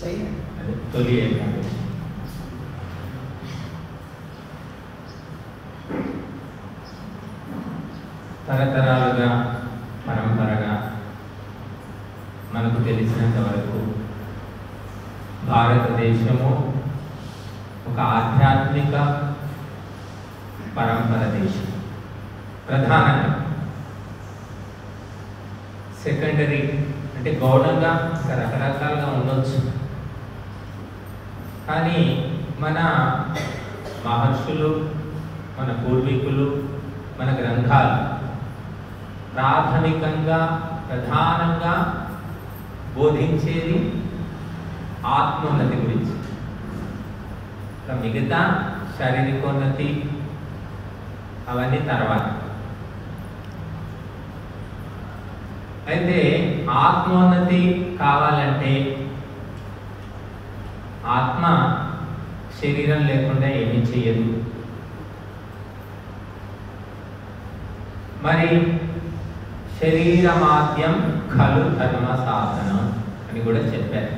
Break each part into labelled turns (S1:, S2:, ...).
S1: అది తొలి ఏకాదశి. తరతరాలుగా పరంపరగా మనకు తెలిసినంత వరకు భారతదేశము ఒక ఆధ్యాత్మిక పరంపర దేశం. ప్రధానంగా సెకండరీ అంటే గౌడంగా రకరకాలుగా ఉండొచ్చు, కానీ మన మహర్షులు, మన పూర్వీకులు, మన గ్రంథాలు ప్రాథమికంగా ప్రధానంగా బోధించేది ఆత్మోన్నతి గురించి. మిగతా శారీరకోన్నతి అవన్నీ తర్వాత. అయితే ఆత్మోన్నతి కావాలంటే ఆత్మ శరీరం లేకుండా ఏమీ చేయదు. మరి శరీరమాద్యం ఖలు ధర్మ సాధనం అని కూడా చెప్పారు.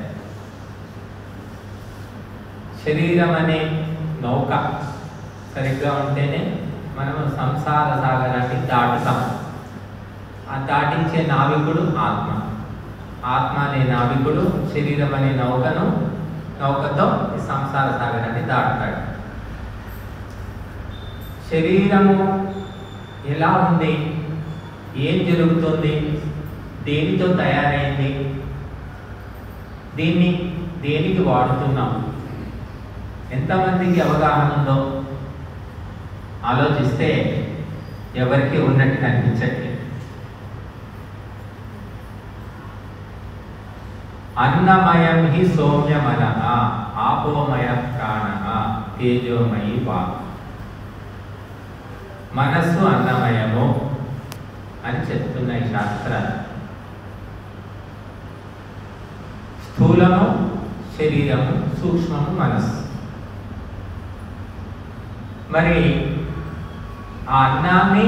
S1: శరీరం అనే నౌక సరిగ్గా ఉంటేనే మనము సంసార సాగరాన్ని దాటుతాం. ఆ దాటించే నావికుడు ఆత్మ. ఆత్మ అనే నావికుడు శరీరం అనే నౌకతో ఈ సంసార సాగరాన్ని దాటుతాడు. శరీరము ఎలా ఉంది, ఏం జరుగుతుంది, దేనితో తయారైంది, దీన్ని దేనికి వాడుతున్నాం, ఎంతమందికి అవగాహన ఉందో ఆలోచిస్తే ఎవరికి ఉన్నట్టు కనిపించట్లేదు. అన్నమయం హి సౌమ్యమనః ఆపోమయ ప్రాణః తేజోమయి వాక్. మనస్సు అన్నమయము అని చెప్తున్నాయి శాస్త్రాలు. స్థూలము శరీరము, సూక్ష్మము మనస్సు. మరి ఆ అన్నాన్ని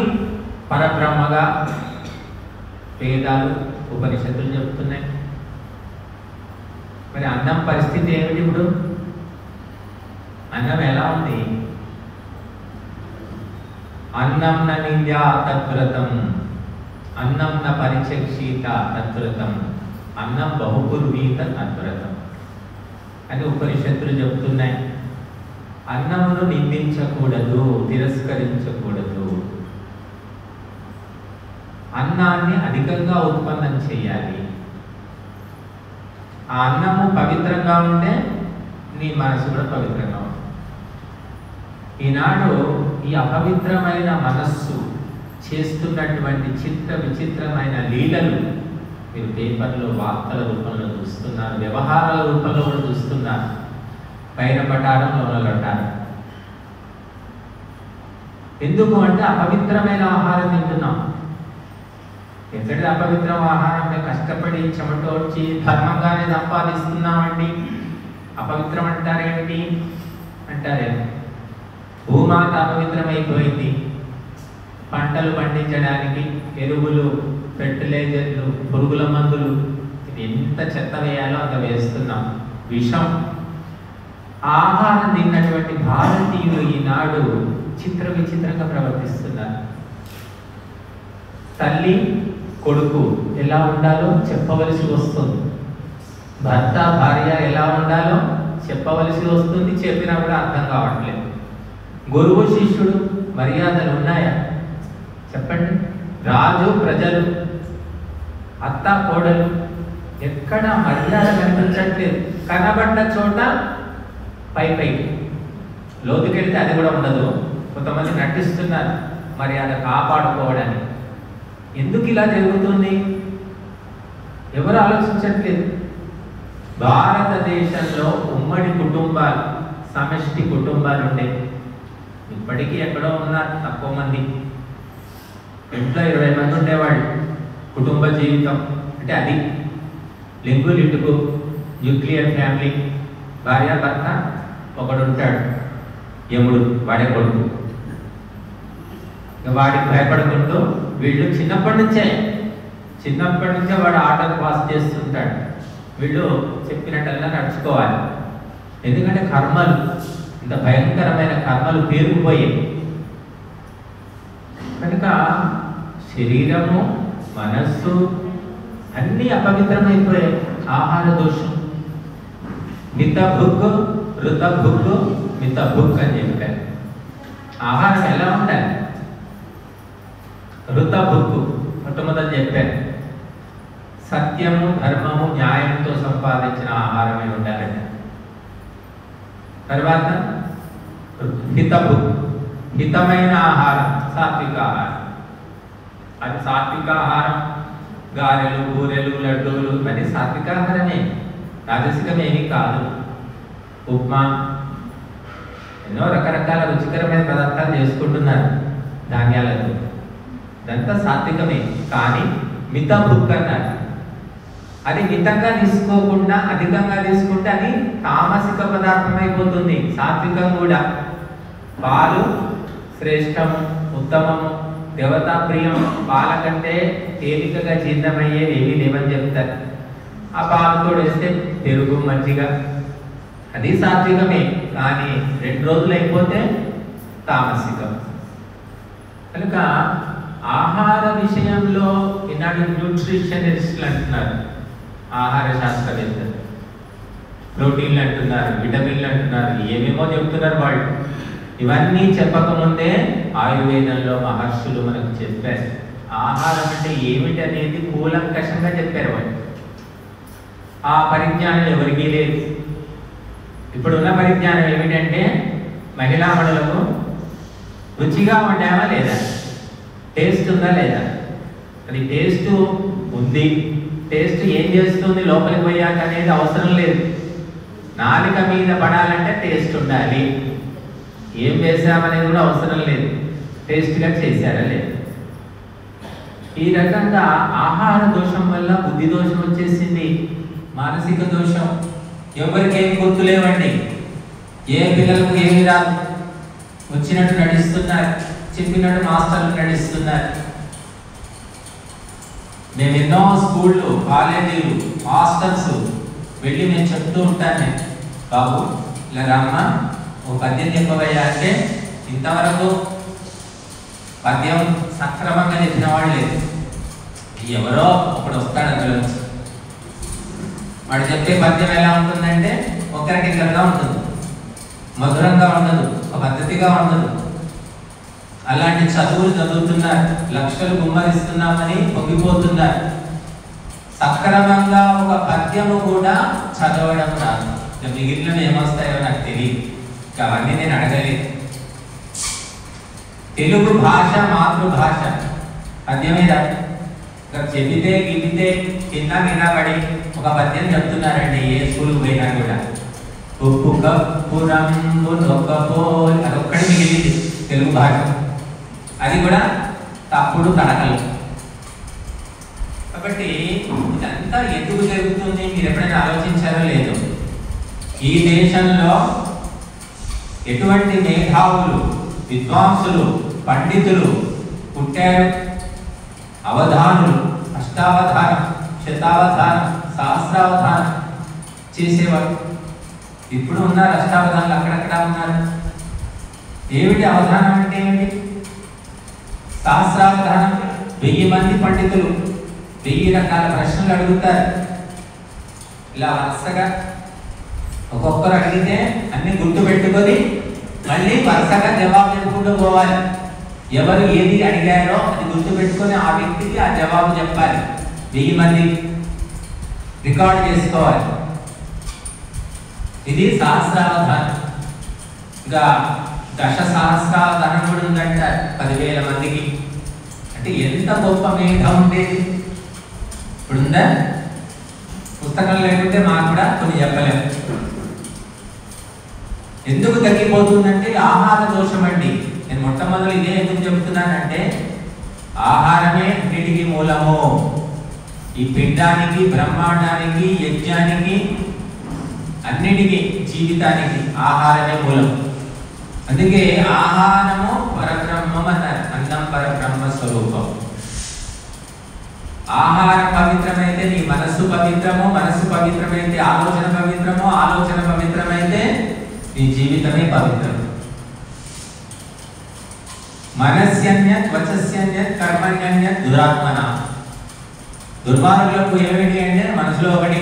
S1: పరబ్రహ్మగా వేదాలు ఉపనిషత్తులు చెప్తున్నాయి. మరి అన్నం పరిస్థితి ఏమిటి? ఇప్పుడు అన్నం ఎలా ఉంది? అన్నం న నింద్యా తద్వ్రతం, అన్నం న పరిచక్షీత తద్వ్రతం, అన్నం బహుకుర్వీత తద్వ్రతం అని ఉపనిషత్తులు చెప్తున్నాయి. అన్నమును నిందించకూడదు, తిరస్కరించకూడదు. అన్నాన్ని అధికంగా ఉత్పన్నం చేయాలి. ఆ అన్నము పవిత్రంగా ఉంటే నీ మనసు కూడా పవిత్రంగా ఉంటుంది. ఈనాడు ఈ అపవిత్రమైన మనస్సు చేస్తున్నటువంటి చిత్ర విచిత్రమైన లీలలు మీరు పేపర్లో వార్తల రూపంలో చూస్తున్నారు, వ్యవహారాల రూపంలో కూడా చూస్తున్నారు. పైన పటారం లోన లొట్టారం. ఎందుకు అంటే అపవిత్రమైన ఆహారం తింటున్నాం. ఎక్కడి అపవిత్రం ఆహారం? మేము కష్టపడి చెమటోడ్చి ధర్మంగానే సంపాదిస్తున్నామండి, అపవిత్రం అంటారేంటి అంటారేమో. భూమాత అపవిత్రమైపోయింది. పంటలు పండించడానికి ఎరువులు, ఫెర్టిలైజర్లు, పురుగుల మందులు, ఇది ఎంత చెత్త వేయాలో అంత వేస్తున్నాం. విషం. ఆహారం తిన్నటువంటి భారతీయులు ఈనాడు చిత్ర విచిత్రంగా ప్రవర్తిస్తున్నారు. తల్లి కొడుకు ఎలా ఉండాలో చెప్పవలసి వస్తుంది. భర్త భార్య ఎలా ఉండాలో చెప్పవలసి వస్తుంది. చెప్పినా కూడా అర్థం కావట్లేదు. గురువు శిష్యుడు మర్యాదలు ఉన్నాయా చెప్పండి? రాజు ప్రజలు, అత్త కోడలు, ఎక్కడ మర్యాద కనిపించట్లేదు. కనబడ్డ చోట పై లోతుకెళ్తే అది కూడా ఉండదు. కొంతమంది నటిస్తున్నారు మర్యాద కాపాడుకోవడానికి. ఎందుకు ఇలా జరుగుతుంది? ఎవరు ఆలోచించట్లేదు. భారతదేశంలో ఉమ్మడి కుటుంబాలు, సమష్టి కుటుంబాలు ఉండేవి. ఇప్పటికీ ఎక్కడో ఉన్నారు తక్కువ మంది. ఇంట్లో 20 మంది ఉండేవాళ్ళు. కుటుంబ జీవితం అంటే అది లింగు లిట్టుకు, న్యూక్లియర్ ఫ్యామిలీ. భార్య భర్త ఒకడు ఉంటాడు, యముడు, వాడే కొడుకు. వాడికి భయపడుకుంటూ వీళ్ళు చిన్నప్పటి నుంచే వాడు ఆటలు పాస్ చేస్తుంటాడు. వీళ్ళు చెప్పినట్టల్లా నడుచుకోవాలి. ఎందుకంటే కర్మలు ఇంత భయంకరమైన కర్మలు పేరుకుపోయాయి కనుక శరీరము మనస్సు అన్నీ అపవిత్రమైపోయాయి. ఆహార దోషం, మిత భుక్ ఋత భుక్ మిత భుక్ అని చెప్పారు. ఆహారం ఎలా ఉండాలి? ఋత భుక్ మొట్టమొదటి చెప్పారు. సత్యము ధర్మము న్యాయంతో సంపాదించిన ఆహారమే ఉండాలంట. తర్వాత హిత భుక్, హితమైన ఆహారం, సాత్విక ఆహారం. అది సాత్విక ఆహారం, గారెలు బూరెలు లడ్డూలు అది సాత్విక ఆహారమే, రాజసికమేమీ కాదు. ఉప్మా ఎన్నో రకరకాల రుచికరమైన పదార్థాలు చేసుకుంటున్నారు ధాన్యాలతో, ఇదంతా సాత్వికమే. కానీ మిత భుక్ అన్నారు. అది మితంగా తీసుకోకుండా అధికంగా తీసుకుంటే అది తామసిక పదార్థం అయిపోతుంది. సాత్వికం కూడా పాలు శ్రేష్టము, ఉత్తమము, దేవతా ప్రియం. పాల కంటే తేలికగా జీర్ణమయ్యేవి ఏమీ లేవని చెప్తారు. ఆ పాలతో వేస్తే పెరుగు మజ్జిగ అది సాత్వికమే. కానీ 2 రోజులు అయిపోతే తామసికం. కనుక ఆహార విషయంలో ఈనాడు న్యూట్రిషనిస్టులు అంటున్నారు, ఆహార శాస్త్రవేత్తలు ప్రోటీన్లు అంటున్నారు, విటమిన్లు అంటున్నారు, ఏమేమో చెప్తున్నారు వాళ్ళు. ఇవన్నీ చెప్పకముందే ఆయుర్వేదంలో మహర్షులు మనకు చెప్పారు. ఆహారం అంటే ఏమిటి అనేది కూలంకషంగా చెప్పారు వాళ్ళు. ఆ పరిజ్ఞానం ఎవరికీ లేదు. ఇప్పుడున్న పరిజ్ఞానం ఏమిటంటే మహిళామణులకు రుచిగా వండామా లేదా, టేస్ట్ ఉందా లేదా. అది టేస్ట్ ఉంది, టేస్ట్ ఏం చేస్తుంది లోపలికి పోయాక అనేది అవసరం లేదు. నాలుక మీద పడాలంటే టేస్ట్ ఉండాలి. ఏం వేసామనేది కూడా అవసరం లేదు, టేస్ట్గా చేశారా లేదు. ఈ రకంగా ఆహార దోషం వల్ల బుద్ధి దోషం వచ్చేసింది, మానసిక దోషం. ఎవరికేం గుర్తులేవండి, ఏ పిల్లలకు ఏమి రాదు, వచ్చినట్టు నడిస్తున్నారు, చెప్పినట్టు మాస్టర్లు నడిస్తున్నారు. మేము ఎన్నో స్కూళ్ళు, కాలేజీలు, మాస్టర్స్ వెళ్ళి నేను చెప్తూ ఉంటాను, బాబు ఇలా రామ్మా ఓ పద్యం చెప్పవయ్యా అంటే ఇంతవరకు పద్యం సక్రమంగా చెప్పిన వాడు లేదు. ఎవరో ఒకడు వస్తాడు అందులోంచి, వాడు చెప్పే పద్యం ఎలా ఉంటుందంటే ఒకరికిక్కరగా ఉంటుంది, మధురంగా ఉండదు, ఒక పద్ధతిగా ఉండదు. అలాంటి చదువులు చదువుతున్నారు, లక్షలు గుమ్మరిస్తున్నామని పొంగిపోతున్నారు. సక్రమంగా ఒక పద్యము కూడా చదవడం రాదు. మిగిలినవి ఏమొస్తాయో నాకు తెలియదు, అవన్నీ నేను అడగలేదు. తెలుగు భాష మాతృభాష, పద్యమే రాదు. చెబితే గిబితే కింద వినబడి ఒక పద్యం చెప్తున్నారండి ఏ స్కూల్కి పోయినా కూడా. ఉప్పు కప్పు రంగు నొక్కపోల్ అదొక్కడి మిగిలింది తెలుగు భాష, అది కూడా తప్పుడు తడకలు. కాబట్టి ఇదంతా ఎందుకు జరుగుతుంది మీరు ఎప్పుడైనా ఆలోచించారో లేదు. ఈ దేశంలో ఎటువంటి మేధావులు, విద్వాంసులు, పండితులు పుట్టారు. అవధానులు, అష్టావధానం, శతావధానం, సహస్రావధానం చేసేవారు. ఇప్పుడు ఉన్నారు అష్టావధానులు, అక్కడక్కడ ఉన్నారు. ఏమిటి అవధానం అంటే ఏమిటి? సహస్రావధానం 1000 మంది పండితులు 1000 రకాల ప్రశ్నలు అడుగుతారు. ఇలా వరుసగా ఒక్కొక్కరు అడిగితే అన్ని గుర్తు పెట్టుకొని మళ్ళీ వరుసగా జవాబు చెప్పుకుంటూ పోవాలి. ఎవరు ఏది అడిగారో అది గుర్తు పెట్టుకొని ఆ వ్యక్తికి ఆ జవాబు చెప్పాలి. 1000 మంది రికార్డ్ చేసుకోవాలి. ఇది సహస్రావధానం. ఇంకా 10 సహస్రావధానం కూడా ఉందంట 10,000 మందికి. అంటే ఎంత గొప్ప మేధ ఉండేది. ఇప్పుడుందా? పుస్తకం లేకుంటే మాకు కూడా కొన్ని చెప్పలేము. ఎందుకు తగ్గిపోతుందంటే ఆహార దోషం అండి. నేను మొట్టమొదటి ఇదే ఎందుకు చెప్తున్నానంటే ఆహారమే అన్నిటికీ మూలము. ఈ పిండానికి, బ్రహ్మాండానికి, యజ్ఞానికి, అన్నిటికీ, జీవితానికి ఆహారమే మూలం. అందుకే ఆహారము పరబ్రహ్మం అన్నారు. అన్నం పరబ్రహ్మ స్వరూపం. ఆహారం పవిత్రమైతే నీ మనస్సు పవిత్రము, మనస్సు పవిత్రమైతే ఆలోచన పవిత్రము, ఆలోచన పవిత్రమైతే నీ జీవితమే పవిత్రం. మనస్యన్యత్ వచస్యన్యత్ కర్మణ్యన్యత్ దురాత్మన. దుర్మార్గులకు ఏమిటి అంటే మనసులో ఒకటి,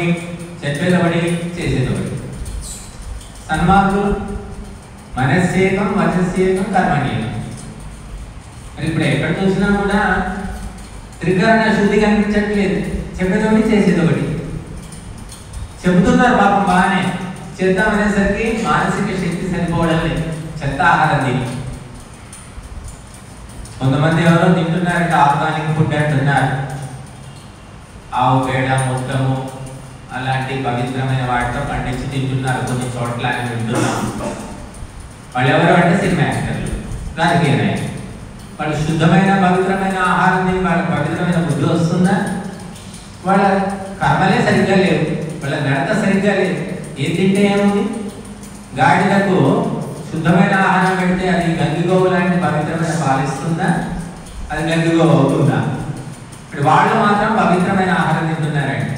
S1: చెప్పేది ఒకటి, చేసేది ఒకటి. సన్మార్గులు మనస్సేకం వచస్సేకం కర్మణ్యేకం. మరి ఇప్పుడు ఎక్కడ చూసినా కూడా త్రికరణ శుద్ధి కనిపించట్లేదు. చెప్పేది ఒకటి, చేసేది ఒకటి. చెబుతున్నారు పాపం బాగానే, చేద్దామనేసరికి మానసిక శక్తి సరిపోవడం లేదు. చెత్త ఆహారం తిని కొంతమంది ఎవరో తింటున్నారంటే ఆర్గానిక్ ఫుడ్ అంటున్నారు. ఆవు పేడ, మొత్తము అలాంటి పవిత్రమైన వాటితో పండించి తింటున్నారు కొన్ని చోట్ల అని వింటున్నాం. వాళ్ళు ఎవరు అంటే సినిమా యాక్టర్లు, రాజకీయ నాయకులు. వాళ్ళు శుద్ధమైన పవిత్రమైన ఆహారం తిని వాళ్ళకి పవిత్రమైన బుద్ధి వస్తుందా? వాళ్ళ కర్మలే సరిగ్గా లేవు, వాళ్ళ నడత సరిగ్గా లేదు. ఏం తింటే ఏముంది? గాడిదకు శుద్ధమైన ఆహారం పెడితే అది గంగిగోవు లాంటి పవిత్రమైన పాలిస్తుందా? అది గంగిగోవు అవుతుందా? ఇప్పుడు వాళ్ళు మాత్రం పవిత్రమైన ఆహారం తింటున్నారండి,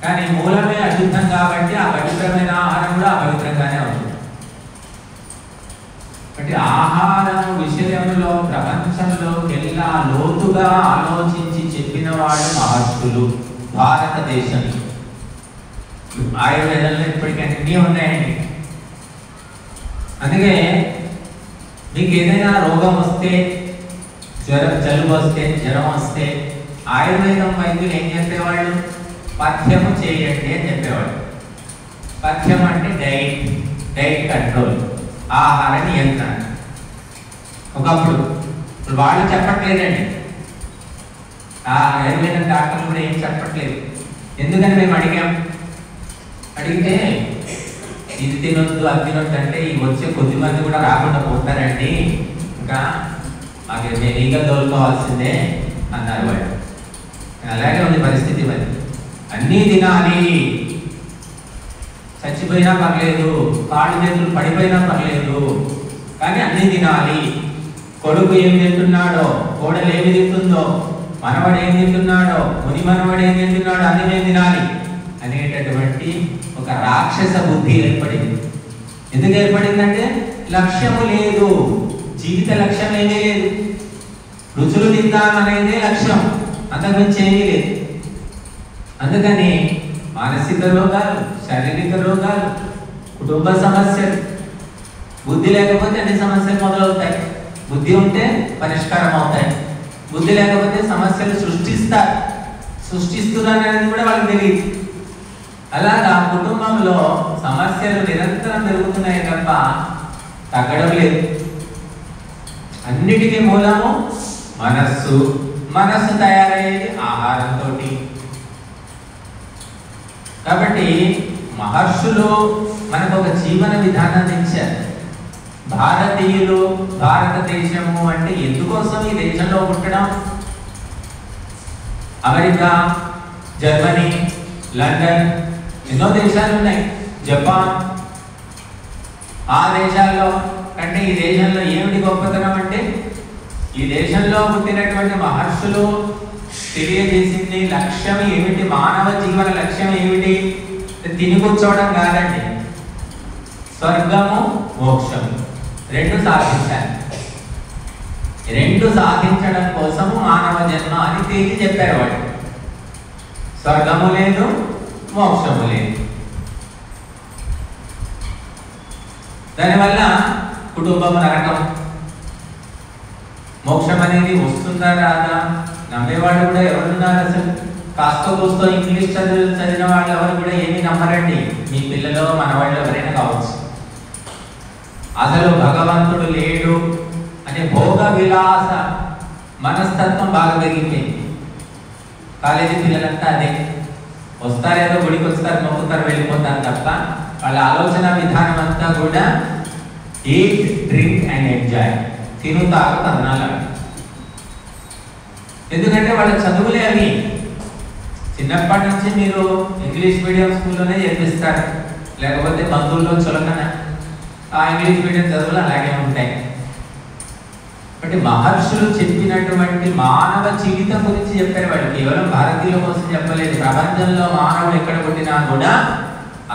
S1: కానీ మూలమే అశుద్ధం కాబట్టి ఆ పవిత్రమైన ఆహారం కూడా అపవిత్రంగానే అవుతుంది. అంటే ఆహారం విషయంలో ప్రపంచంలో ఎలా లోతుగా ఆలోచించి చెప్పిన వాళ్ళు మహర్షులు. భారతదేశం ఆయుర్వేదంలో ఇప్పటికీ అన్నీ ఉన్నాయండి. అందుకే మీకు ఏదైనా రోగం వస్తే, జలుబు వస్తే, జ్వరం వస్తే ఆయుర్వేదం వైద్యులు ఏం చెప్పేవాళ్ళు? పథ్యము చేయండి అని చెప్పేవాళ్ళు. పథ్యం అంటే డైట్ కంట్రోల్, ఆహార నియంత్రణ. ఒకప్పుడు ఇప్పుడు వాళ్ళు చెప్పట్లేదండి, ఆ ఆయుర్వేదం డాక్టర్లు కూడా ఏం చెప్పట్లేదు. ఎందుకని మేము అడిగితే ఇది తినొద్దు, అది తినొద్దు అంటే ఈ వచ్చే కొద్ది మంది కూడా రాకుండా పోతారండి, ఇంకా మాకు నేను ఈగ తోలుకోవాల్సిందే అన్నారు వాళ్ళు. అలాగే ఉంది పరిస్థితి. మరి అన్నీ తినాలి, చచ్చిపోయినా పర్లేదు, కాళ్ళు చేతులు పడిపోయినా పర్లేదు, కానీ అన్నీ తినాలి. కొడుకు ఏం తింటున్నాడో, కోడలు ఏమి తింటుందో, మనవడు ఏం తింటున్నాడో, ముని మనవడు ఏం తింటున్నాడో అన్ని మేము తినాలి అనేటటువంటి ఒక రాక్షస బుద్ధి ఏర్పడింది. ఎందుకు ఏర్పడిందంటే లక్ష్యము లేదు, జీవిత లక్ష్యం ఏమీ లేదు. రుచులు తిందామనేదే లక్ష్యం, అంతకుమించి ఏమీ లేదు. అందుకని మానసిక రోగాలు, శారీరక రోగాలు, కుటుంబ సమస్యలు. బుద్ధి లేకపోతే అన్ని సమస్యలు మొదలవుతాయి, బుద్ధి ఉంటే పరిష్కారం అవుతాయి. బుద్ధి లేకపోతే సమస్యలు సృష్టిస్తున్నారనేది కూడా వాళ్ళకి తెలియదు. అలాగా కుటుంబంలో సమస్యలు నిరంతరం పెరుగుతున్నాయి తప్ప తగ్గడం లేదు. అన్నిటికీ మూలము మనస్సు. మనస్సు తయారయ్యేది ఆహారంతో. కాబట్టి మహర్షులు మనకు ఒక జీవన విధానాన్ని ఇచ్చారు. భారతీయులు, భారతదేశము అంటే ఎందుకోసం ఈ దేశంలో పుట్టడం? అమెరికా, జర్మనీ, లండన్, ఎన్నో దేశాలు ఉన్నాయి, జపాన్. ఆ దేశాల్లో కంటే ఈ దేశంలో ఏమిటి గొప్పతనం అంటే ఈ దేశంలో పుట్టినటువంటి మహర్షులు తెలియజేసింది లక్ష్యం ఏమిటి, మానవ జీవన లక్ష్యం ఏమిటి? తిని కూర్చోవడం కాదండి, స్వర్గము మోక్షము రెండు సాధించాలి. రెండు సాధించడం కోసము మానవ జన్మ అని తేల్చి చెప్పారు వాడు. స్వర్గము లేదు, మోక్షము లేదు. దానివల్ల కుటుంబము నరకం. మోక్షం అనేది వస్తుందా రాదా? నమ్మేవాళ్ళు కూడా ఎవరున్నారు? అసలు కాస్త కూస్తో ఇంగ్లీష్ చదివిన వాళ్ళు ఎవరు కూడా ఏమీ నమ్మరండి. మీ పిల్లలు, మనవాళ్ళు ఎవరైనా కావచ్చు. అసలు భగవంతుడు లేడు అనే భోగ విలాస మనస్తత్వం బాగా పెరిగిపోయింది. కాలేజీ పిల్లలంతా అదే, వస్తారేదో గుడికి వస్తారు, మొక్కుతారు, వెళ్ళిపోతారు తప్ప వాళ్ళ ఆలోచన విధానం అంతా కూడా ఈట్, డ్రింక్ అండ్ ఎంజాయ్, తిను తాగు కథనాలు. ఎందుకంటే వాళ్ళ చదువులే అవి. చిన్నప్పటి నుంచి మీరు ఇంగ్లీష్ మీడియం స్కూల్లోనే చేర్పిస్తారు, లేకపోతే బంధువుల్లో చులకన ఆ ఇంగ్లీష్ మీడియం చదువులు అలాగే ఉంటాయి. అంటే మహర్షులు చెప్పినటువంటి మానవ జీవితం గురించి చెప్పారు. వాళ్ళు కేవలం భారతీయుల కోసం చెప్పలేదు. ప్రపంచంలో మానవులు ఎక్కడ పుట్టినా కూడా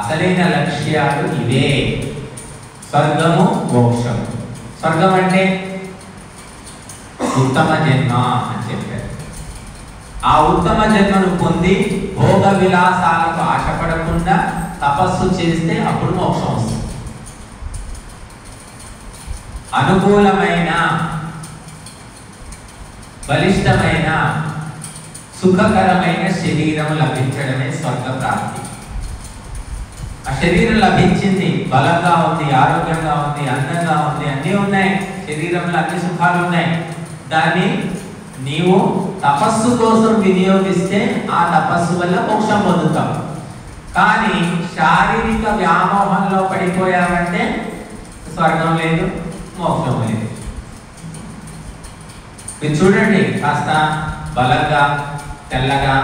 S1: అసలైన లక్ష్యాలు ఇవే: స్వర్గము, మోక్షము. స్వర్గం అంటే ఉత్తమ జన్మ అని చెప్పారు. ఆ ఉత్తమ జన్మను పొంది భోగ విలాసాలకు ఆశపడకుండా తపస్సు చేస్తే అప్పుడు మోక్షం వస్తుంది. అనుకూలమైన, బలిష్టమైన, సుఖకరమైన శరీరం లభించడమే స్వర్గ ప్రాప్తి. ఆ శరీరం లభించింది, బలంగా ఉంది, ఆరోగ్యంగా ఉంది, అందంగా ఉంది, అన్నీ ఉన్నాయి, శరీరంలో అన్ని సుఖాలు ఉన్నాయి. దాన్ని నీవు తపస్సు కోసం వినియోగిస్తే ఆ తపస్సు వల్ల మోక్షం పొందుతాం. కానీ శారీరక వ్యామోహంలో పడిపోయామంటే స్వర్గం లేదు, మోక్షం లేదు. మీరు చూడండి, కాస్త బలంగా, తెల్లగా,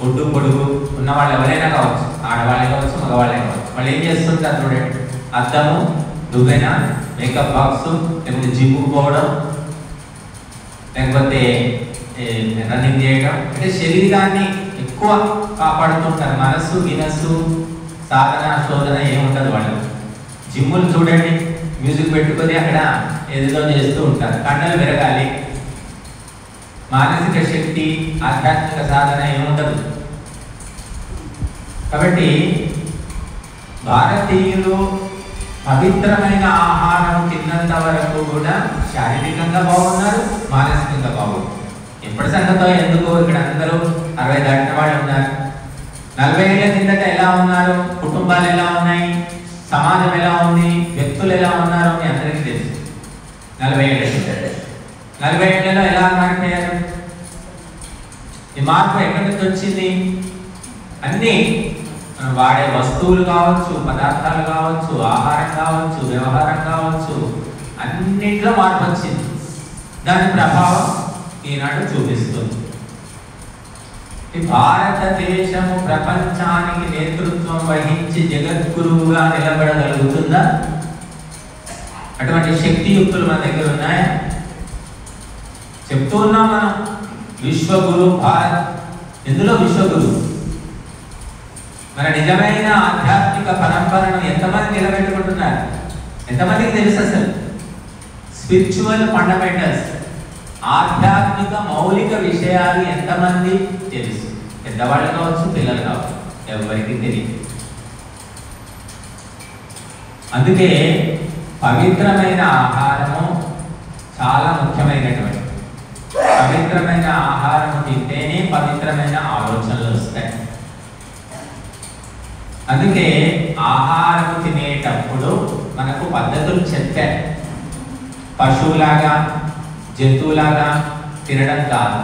S1: ఒడ్డు పొడుగు ఉన్న వాళ్ళు ఎవరైనా కావచ్చు, ఆడవాళ్ళే కావచ్చు, మగవాళ్ళే కావచ్చు. వాళ్ళు ఏం చేస్తుంటారు చూడండి, అద్దము, దువ్వెన, మేకప్ బాక్స్, లేకపోతే జిమ్ముకు పోవడం, లేకపోతే రన్నింగ్ చేయడం. అంటే శరీరాన్ని ఎక్కువ కాపాడుతుంటారు. మనస్సు గినస్సు సాధన శోధన ఏముండదు వాళ్ళు. జిమ్ములు చూడండి, మ్యూజిక్ పెట్టుకొని అక్కడ ఏదో చేస్తూ ఉంటారు. కండలు పెరగాలి, మానసిక శక్తి, ఆధ్యాత్మిక సాధన ఏముండదు. కాబట్టి భారతీయులు పవిత్రమైన ఆహారం తిన్నంత వరకు కూడా శారీరకంగా బాగున్నారు, మానసికంగా బాగున్నారు. ఎప్పటి సంగతో ఎందుకు ఇక్కడ అందరూ 60 దాటిన వాళ్ళు ఉన్నారు. 40 ఏళ్ల కిందట ఎలా ఉన్నారు, కుటుంబాలు ఎలా ఉన్నాయి, సమాజం ఎలా ఉంది, వ్యక్తులు ఎలా ఉన్నారు అని అందరికీ తెలుసు. 40 ఏళ్ళ కిందట 40 ఏళ్లలో ఎలా మారిపోయారు? ఈ మార్పు ఎక్కడి నుంచి వచ్చింది? అన్నీ వాడే వస్తువులు కావచ్చు, పదార్థాలు కావచ్చు, ఆహారం కావచ్చు, వ్యవహారం కావచ్చు, అన్నింటిలో మార్పు వచ్చింది. దాని ప్రభావం ఈనాడు చూపిస్తుంది. భారతదేశము ప్రపంచానికి నేతృత్వం వహించి జగద్గురువుగా నిలబడగలుగుతుందా? అటువంటి శక్తియుక్తులు మన దగ్గర ఉన్నాయా? చెప్తూ ఉన్నాం మనం, విశ్వగురు భారత్. ఎందులో విశ్వగురు? మన నిజమైన ఆధ్యాత్మిక పరంపరను ఎంతమంది నిలబెట్టుకుంటున్నారు? ఎంతమందికి తెలుసు అసలు? స్పిరిచువల్ ఫండమెంటల్స్, ఆధ్యాత్మిక మౌలిక విషయాలు ఎంతమంది తెలుసు? పెద్దవాళ్ళు కావచ్చు, పిల్లలు కావచ్చు, ఎవరికి తెలియదు. అందుకే పవిత్రమైన ఆహారము చాలా ముఖ్యమైనటువంటి. పవిత్రమైన ఆహారము తింటేనే పవిత్రమైన ఆలోచనలు వస్తాయి. అందుకే ఆహారం తినేటప్పుడు మనకు పద్ధతులు చెప్పారు. పశువులాగా, జంతువులాగా తినడం కాదు.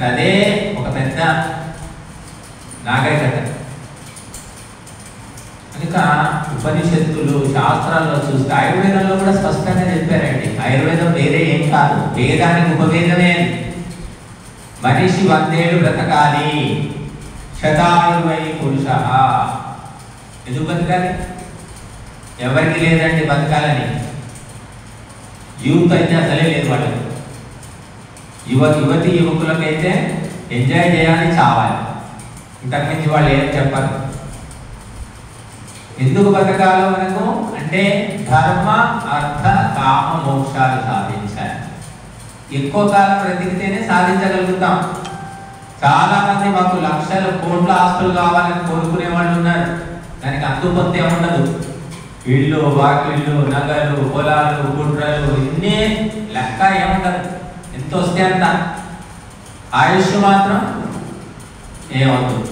S1: అదే ఒక పెద్ద నాగరికత. కనుక ఉపనిషత్తులు, శాస్త్రాల్లో చూస్తే ఆయుర్వేదంలో కూడా స్పష్టంగా చెప్పారండి. ఆయుర్వేదం వేరే ఏం కాదు, వేదానికి ఉపవేదమే. మనిషి 100 ఏళ్ళు బ్రతకాలి, శతాయువై పురుష. ఎందుకు బతకాలి? ఎవరికి లేదండి బతకాలని. యూత్ అయితే అసలే లేదు వాళ్ళకి. యువతి యువకులకైతే ఎంజాయ్ చేయాలి, చావాలి, ఇంతకుమించి వాళ్ళు ఏం చెప్పరు. ఎందుకు బతకాలో మనకు అంటే ధర్మ, అర్థ, కామ, మోక్షాలు సాధించాలి. ఎక్కువ కాలం బ్రతికితేనే సాధించగలుగుతాం. చాలా మంది మాకు లక్షలు, కోట్ల ఆస్తులు కావాలని కోరుకునే వాళ్ళు ఉన్నారు. దానికి అందుకొంతే ఉండదు. ఇళ్ళు, వాకిళ్ళు, నగలు, పొలాలు, గుండ్రలు, ఇన్నే లెక్క ఏముండదు. ఎంత వస్తే అంత. ఆయుష్ మాత్రం ఏమవుతుంది,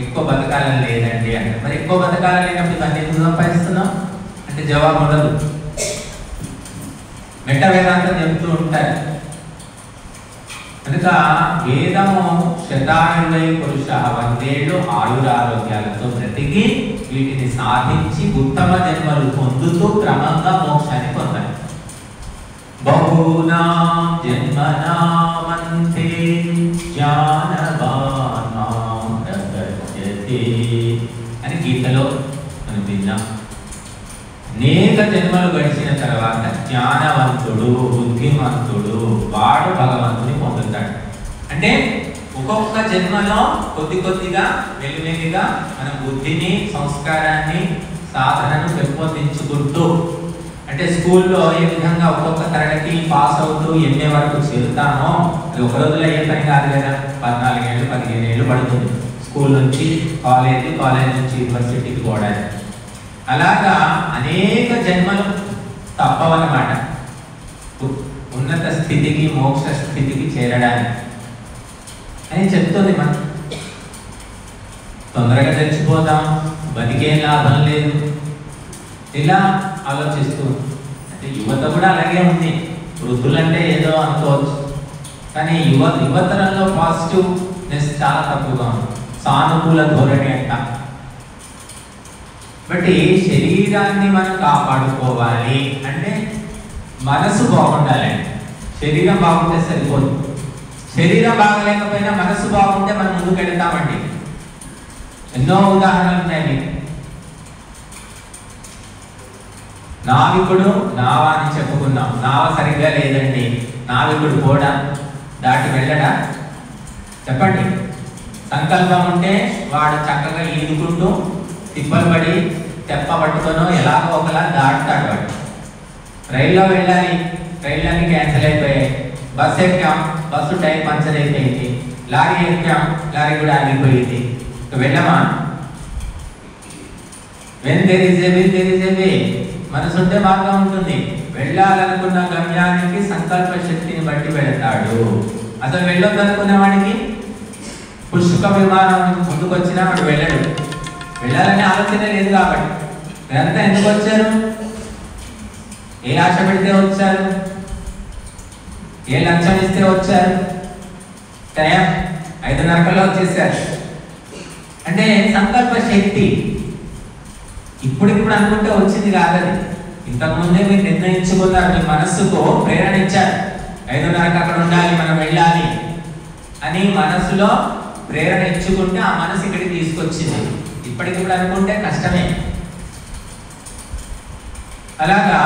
S1: ఎక్కువ బతకాలని లేదండి అంటే. మరి ఎక్కువ బతకాలని లేనప్పుడు దాన్ని ఎందుకు సంపాదిస్తున్నాం అంటే జవాబు ఉండదు. మెట్ట వేదాంతం చెప్తూ ఉంటారు. కనుక వేదము శతాయువై పురుష, 100 ఏళ్ళు ఆయురారోగ్యాలతో బ్రతికి వీటిని సాధించి ఉత్తమ జన్మలు పొందుతూ క్రమంగా మోక్షాన్ని పొందాలి. బహూనాం జన్మనామంతే జ్ఞానవానాం ప్రపద్యతే అని గీతలో మనం విన్నాం. అనేక జన్మలు గడిచిన తర్వాత జ్ఞానవంతుడు, బుద్ధిమంతుడు వాడు భగవంతుని పొందుతాడు. అంటే ఒక్కొక్క జన్మలో కొద్ది కొద్దిగా మెల్లిమెల్లిగా మన బుద్ధిని, సంస్కారాన్ని, సాధనను పెంపొందించుకుంటూ, అంటే స్కూల్లో ఏ విధంగా ఒక్కొక్క తరగతి పాస్ అవుతూ ఎంఏ వరకు చేరుతామో అది ఒక రోజులో అయ్యే పని కాదు కదా. 14 ఏళ్ళు 15 ఏళ్ళు పడుతుంది స్కూల్ నుంచి కాలేజ్, కాలేజ్ నుంచి యూనివర్సిటీకి పోవడానికి. అలాగా అనేక జన్మలు తప్పవన్నమాట ఉన్నత స్థితికి, మోక్ష స్థితికి చేరడానికి అని చెప్తుంది. మనం తొందరగా తెచ్చిపోతాం, బతికేం లాభం లేదు, ఇలా ఆలోచిస్తూ. అంటే యువత కూడా అలాగే ఉంది. వృద్ధులంటే ఏదో అనుకోవచ్చు, కానీ యువతరంలో పాజిటివ్నెస్ చాలా తక్కువగా ఉంది, సానుకూల ధోరణి అంట. బట్టి శరీరాన్ని మనం కాపాడుకోవాలి అంటే మనసు బాగుండాలండి. శరీరం బాగుంటే సరిపోదు. శరీరం బాగలేకపోయినా మనసు బాగుంటే మనం ముందుకు వెళ్తామండి. ఎన్నో ఉదాహరణలు ఉన్నాయి. నావికుడు నావా అని చెప్పుకున్నాం. నావ సరిగ్గా లేదండి, నావికుడు కూడా దాటి వెళ్ళడా? చెప్పండి. సంకల్పం ఉంటే వాడు చక్కగా ఈదుకుంటూ తిప్పలు పడి తెప్ప పట్టుకొనో ఎలాగో ఒకలా దాటుతాడు వాడు. రైల్లో వెళ్ళాలి, రైళ్ళన్నీ క్యాన్సిల్ అయిపోయాయి. బస్సు ఎక్కాం, బస్సు టైం పంచర్ అయిపోయింది. లారీ ఎక్కాం, లారీ కూడా ఆగిపోయింది. వెళ్ళమా? When there is a will there is a way. మనసుంటే మార్గం ఉంటుంది. వెళ్ళాలనుకున్న గమ్యానికి సంకల్ప శక్తిని బట్టి వెళతాడు. అసలు వెళ్ళొద్దు అనుకున్న వాడికి పుష్ప విమానం ముందుకు వచ్చినా వాడు వెళ్ళడు. వెళ్ళాలనే ఆలోచన లేదు కాబట్టి. మీరంతా ఎందుకు వచ్చారు? ఏ ఆశ పెడితే వచ్చారు? ఏ లంచం ఇస్తే వచ్చారు? టైం 5:30 వచ్చేసారు. అంటే సంకల్ప శక్తి ఇప్పుడు అనుకుంటే వచ్చింది కాదని. ఇంతకుముందే మీరు నిర్ణయించుకున్నారు, మీ మనస్సుకు ప్రేరణ ఇచ్చారు. 5:30 అక్కడ ఉండాలి, మనం వెళ్ళాలి అని మనసులో ప్రేరణ ఇచ్చుకుంటే ఆ మనసు ఇక్కడికి తీసుకొచ్చింది. ఇప్పటికిప్పుడు అనుకుంటే కష్టమే. అలాగా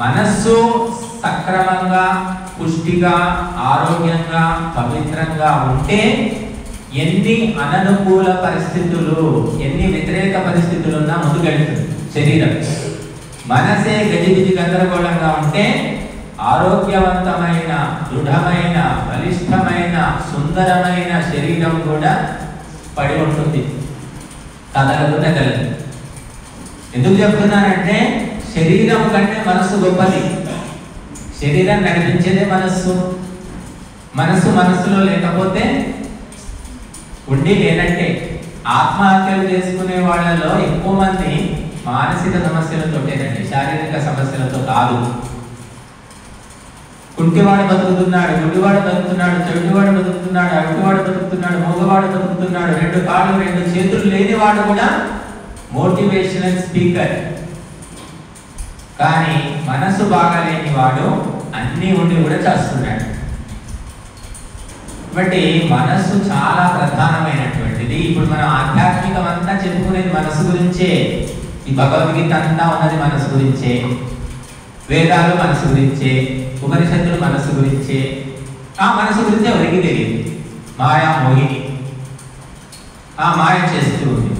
S1: మనస్సు సక్రమంగా, పుష్టిగా, ఆరోగ్యంగా, పవిత్రంగా ఉంటే ఎన్ని అననుకూల పరిస్థితులు, ఎన్ని వ్యతిరేక పరిస్థితులు ఉన్నా ముందుకెళ్తుంది శరీరం. మనసే గజిబిజి గందరగోళంగా ఉంటే ఆరోగ్యవంతమైన, దృఢమైన, బలిష్టమైన, సుందరమైన శరీరం కూడా పడి ఉంటుంది, కదలదు, నెదలదు. ఎందుకు చెప్తున్నానంటే శరీరం కంటే మనసు గొప్పది. శరీరం నడిపించేదే మనస్సు. మనస్సులో లేకపోతే ఉండి లేనంటే. ఆత్మహత్యలు చేసుకునే వాళ్ళలో ఎక్కువ మంది మానసిక సమస్యలతోటేనండి, శారీరక సమస్యలతో కాదు. కుంటివాడు బతుకుతున్నాడు, గుడివాడు బతుకుతున్నాడు, చెవిటివాడు బతుకుతున్నాడు, అవిటివాడు బతుకుతున్నాడు, మూగవాడు బతుకుతున్నాడు, 2 కాళ్ళు 2 చేతులు లేనివాడు కూడా మోటివేషనల్ స్పీకర్. కానీ మనసు బాగాలేని వాడు అన్నీ ఉండి కూడా చేస్తున్నాడు. కాబట్టి మనస్సు చాలా ప్రధానమైనటువంటిది. ఇప్పుడు మనం ఆధ్యాత్మికం అంతా చెప్పుకునేది మనసు గురించే. ఈ భగవద్గీత అంతా ఉన్నది మనసు గురించే, వేదాలు మనసు గురించే, ఉపనిషత్తులు మనసు గురించే. ఆ మనసు గురించి ఎవరికి తెలియదు. మాయా మోహిని ఆ మాయ చేస్తూ ఉంది.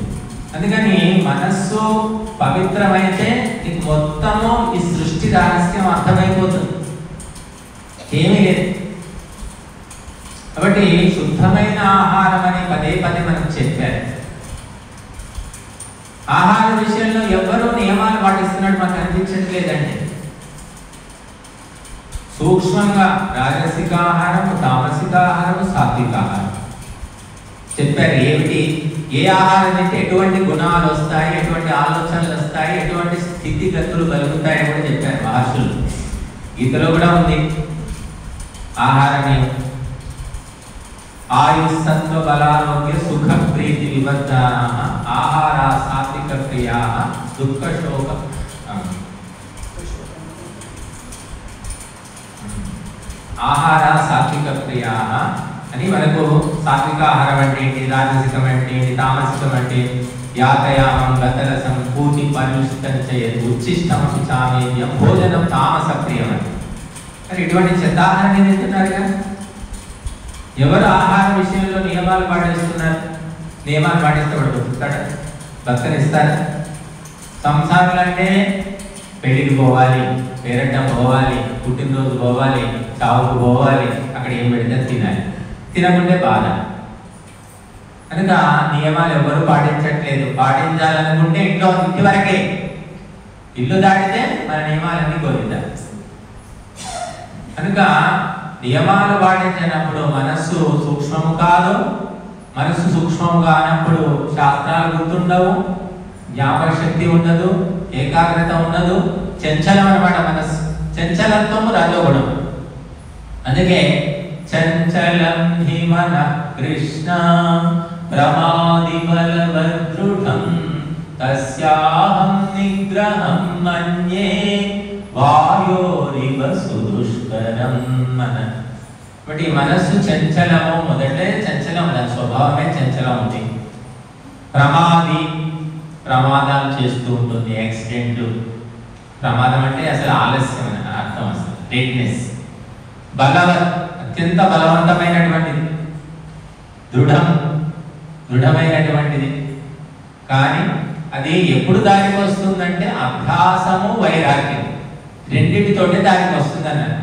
S1: అందుకని మనస్సు పవిత్రమైతే నీకు మొత్తము ఈ సృష్టి రహస్యం అర్థమైపోతుంది, ఏమీ లేదు. కాబట్టి శుద్ధమైన ఆహారం అని పదే మనకు చెప్పారు. ఆహార విషయంలో ఎవరు నియమాలు పాటిస్తున్నట్టు మాకు అనిపించట్లేదండి. సూక్ష్మంగా రాజసిక ఆహారం, తామసిక ఆహారం, సాత్విక ఆహారం చెప్పారు. ఏమిటి, ఏ ఆహారం తింటే ఎటువంటి గుణాలు వస్తాయి, ఎటువంటి ఆలోచనలు వస్తాయి, ఎటువంటి స్థితిగతులు కలుగుతాయి కూడా చెప్పారు మహర్షులు. గీతలో కూడా ఉంది. ఆహారమే ఆయుష్ సత్వ బలారోగ్య సుఖ ప్రీతి వివర్ధన ఆహార సాత్విక క్రియా దుఃఖ శోక ఆహార సాత్విక క్రియా అని మనకు సాత్విక ఆహారం అంటే ఏంటి, రాజసికం అంటే ఏంటి, తామసికం అంటే యాతయామం గతరసం పూతి పరిమిష్టం చేయదు ఉచ్చిష్టమపి చామేద్యం భోజనం తామస ప్రియమని. మరి ఇటువంటి చెత్తాహారం తింటున్నారుగా. ఎవరు ఆహార విషయంలో నియమాలు పాటిస్తున్నారు? నియమాలు పాటిస్తే వాడు బతుకుతాడా? బతకనిస్తారా? సంసారాలు అంటే పెళ్లికి పోవాలి, పేరటం పోవాలి, పుట్టినరోజు పోవాలి, చావుకు పోవాలి, అక్కడ ఏం పెడితే తినాలి, తినకుంటే బాధ. కనుక నియమాలు ఎవరు పాటించట్లేదు. పాటించాలనుకుంటే ఇంటి వరకే, ఇల్లు దాటితే మన నియమాలన్నీ కోరిద్దాం. కనుక నియమాలు పాటించినప్పుడు మనస్సు సూక్ష్మము కాదు. మనస్సు సూక్ష్మము కానప్పుడు శాస్త్రాలు గుర్తుండవు, జ్ఞాపక శక్తి ఉండదు, ఏకాగ్రత ఉండదు, చంచలం అన్నమాట మనస్సు. చంచలత్వము రజోగుణం. అందుకే చంచలం హి మన కృష్ణ ప్రమాది బలవదృఢం తస్యాహం నిగ్రహం మన్యే వాయోరివ సుదుష్కరం మన. బట్ ఈ మనస్సు చంచలము, మొదటే చంచలం, దాని స్వభావమే చంచలం ఉంది. ప్రమాది, ప్రమాదాలు చేస్తూ ఉంటుంది. యాక్సిడెంట్, ప్రమాదం అంటే అసలు ఆలస్యం అని అర్థం, అసలు లేట్నెస్. బలవత్, అత్యంత బలవంతమైనటువంటిది. దృఢం, దృఢమైనటువంటిది. కానీ అది ఎప్పుడు దారికి వస్తుందంటే అభ్యాసము వైరాగ్యం రెండింటితోటే దారికి వస్తుందన్నారు.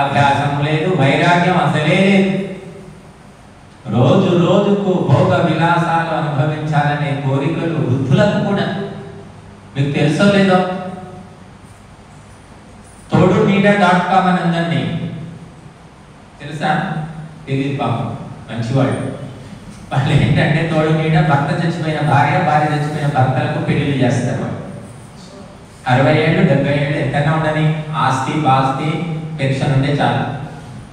S1: అభ్యాసం లేదు, వైరాగ్యం అసలే లేదు. రోజు రోజుకు భోగ విలాసాలు అనుభవించాలనే కోరికలు వృద్ధులకు కూడా. మీకు తెలుసో లేదో, తోడునీడ.com అని ఉందండి, తెలుసా? తెలియదు పాపం, మంచివాడు. వాళ్ళు ఏంటంటే తోడునీడ, భర్త చచ్చిపోయిన భార్య, భార్య చచ్చిపోయిన భర్తలకు పెళ్లిళ్ళు చేస్తారు. 60 ఏళ్ళు 70 ఏళ్ళు ఎంతైనా ఉండని, ఆస్తి పాస్తి పెన్షన్ ఉంటే చాలు,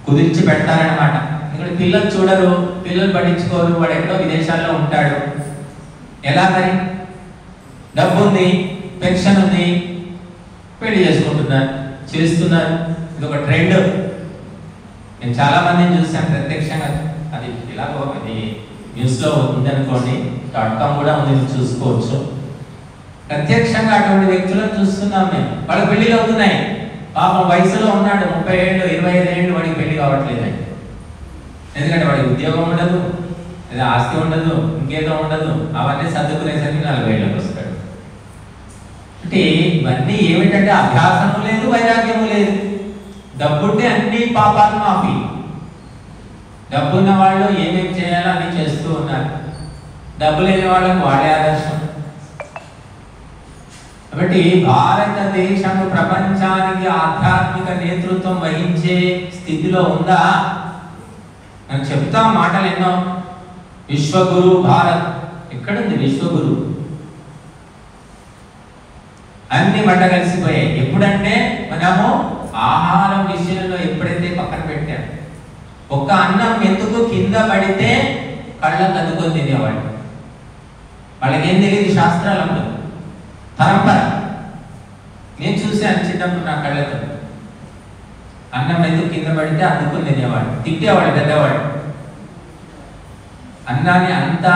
S1: కుదిర్చి పెడతారనమాట. ఇక్కడ పిల్లలు చూడరు, పిల్లలు పట్టించుకోరు, వాడు ఎక్కడో విదేశాల్లో ఉంటాడు. ఎలా మరి? డబ్బు ఉంది, పెన్షన్ ఉంది, పెళ్లి చేసుకుంటున్నారు, చేస్తున్నారు. ఇది ఒక ట్రెండ్. నేను చాలా మందిని చూసాను ప్రత్యక్షంగా. అది ఇలాగో అది న్యూస్లో ఉందనుకోండి, .com కూడా ఉంది, చూసుకోవచ్చు. ప్రత్యక్షంగా అటువంటి వ్యక్తులను చూస్తున్నాం మేము. వాళ్ళ పెళ్లిలు అవుతున్నాయి. పాపం వయసులో ఉన్నాడు, 30 ఏళ్ళు 25 ఏళ్ళు, వాడికి పెళ్లి కావట్లేదు. ఎందుకంటే వాడికి ఉద్యోగం ఉండదు, లేదా ఆస్తి ఉండదు, ఇంకేదో ఉండదు. అవన్నీ సర్దుకునేసరికి 40 ఏళ్ళకి వస్తాడు. అంటే ఇవన్నీ ఏమిటంటే అభ్యాసము లేదు, వైరాగ్యము లేదు. డబ్బుంటే అన్ని పాపాలు మాఫీ. డబ్బున్న వాళ్ళు ఏమేమి చేయాలో అన్ని చేస్తూ ఉన్నారు. డబ్బు లేని వాళ్ళకు వాడే ఆదర్శం. కాబట్టి భారతదేశం ప్రపంచానికి ఆధ్యాత్మిక నేతృత్వం వహించే స్థితిలో ఉందా? నేను చెప్తా మాటలు ఎన్నో. విశ్వగురు భారత్ ఎక్కడుంది? విశ్వగురు అన్ని మంట కలిసిపోయాయి. ఎప్పుడంటే మనము ఆహారం విషయంలో ఎప్పుడైతే పక్కన పెట్టాం, ఒక్క అన్నం ఎందుకు కింద పడితే కళ్ళకు అందుకొని తినేవాడు. వాళ్ళకేం తెలియదు, శాస్త్రాలు ఉండదు, పరంపర. నేను చూశాను చిన్నప్పుడు నా కళ్ళతో. అన్నం ఎందుకు కింద పడితే అందుకొని తినేవాడు, తిట్టేవాడు పెద్దవాడు. అన్నాన్ని అంతా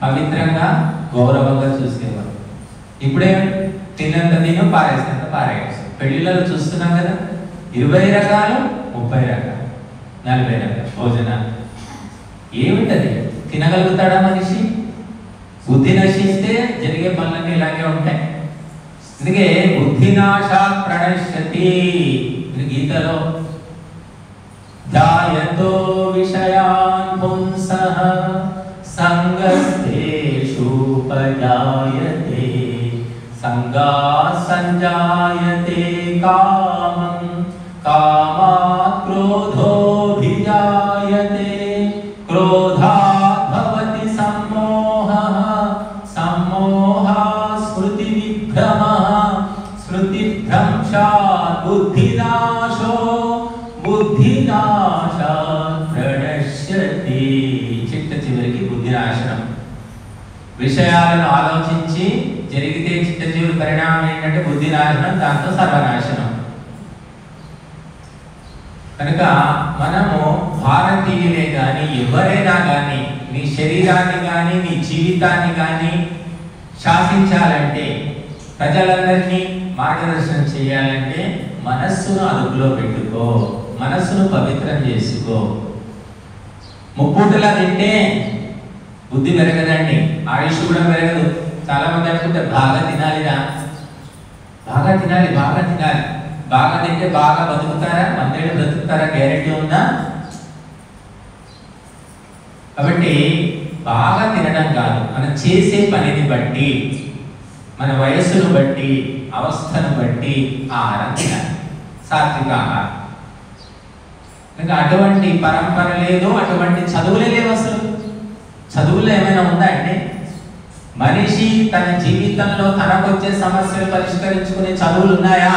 S1: పవిత్రంగా గౌరవంగా చూసేవాడు. ఇప్పుడే తిన్నంత తిను, పారేసినంత పారేయచ్చు. పెళ్లిళ్ళలో చూస్తున్నాం కదా, 20 రకాలు 30 రకాలు 40 రకాలు భోజనాలు. ఏమిటది? తినగలుగుతాడా మనిషి? బుద్ధి నశిస్తే జరిగే పనులన్నీ ఇలాగే ఉంటాయి. అందుకే బుద్ధినాశా ప్రణశ్యతి గీతలో ధ్యాయతో విషయాన్ పుంసః సంగస్తేషుపజాయతే సంగాత్ సంజాయతే కామం కామాత్ క్రోధోభిజాయతే క్రోధాత్ భవతి సమ్మోహః సమ్మోహాత్ స్మృతి విభ్రమః స్మృతి భ్రంశాత్ బుద్ధినాశో బుద్ధినాశాత్ ప్రణశ్యతి. చిట్ట చివరికి బుద్ధినాశనం. విషయాలను ఆలోచించి జరిగితే చిట్ట చివరి పరిణామం ఏంటంటే బుద్ధినాశనం, దాంతో సర్వనాశనం. కనుక మనము భారతీయులే కానీ ఎవరైనా కానీ నీ శరీరాన్ని కానీ నీ జీవితాన్ని కానీ శాసించాలంటే, ప్రజలందరినీ మార్గదర్శనం చేయాలంటే మనస్సును అదుపులో పెట్టుకో, మనస్సును పవిత్రం చేసుకో. ముప్పూటలా తింటే బుద్ధి పెరగదండి, ఆయుష్ కూడా పెరగదు. చాలా మంది అనుకుంటారు బాగా తినాలిరా, బాగా తినాలి, బాగా తినాలి. బాగా తింటే బాగా బతుకుతారా? 100 ఏళ్ళు బ్రతుకుతారా? గ్యారెంటీ ఉందా? కాబట్టి బాగా తినడం కాదు, మనం చేసే పనిని బట్టి, మన వయస్సును బట్టి, అవస్థను బట్టి ఆహారం తినాలి, సాత్విక ఆహారం. ఇంకా అటువంటి పరంపర లేదు, అటువంటి చదువులే లేవు. అసలు చదువుల్లో ఏమైనా ఉందా అంటే? మనిషి తన జీవితంలో తనకొచ్చే సమస్యలు పరిష్కరించుకునే చదువులు ఉన్నాయా?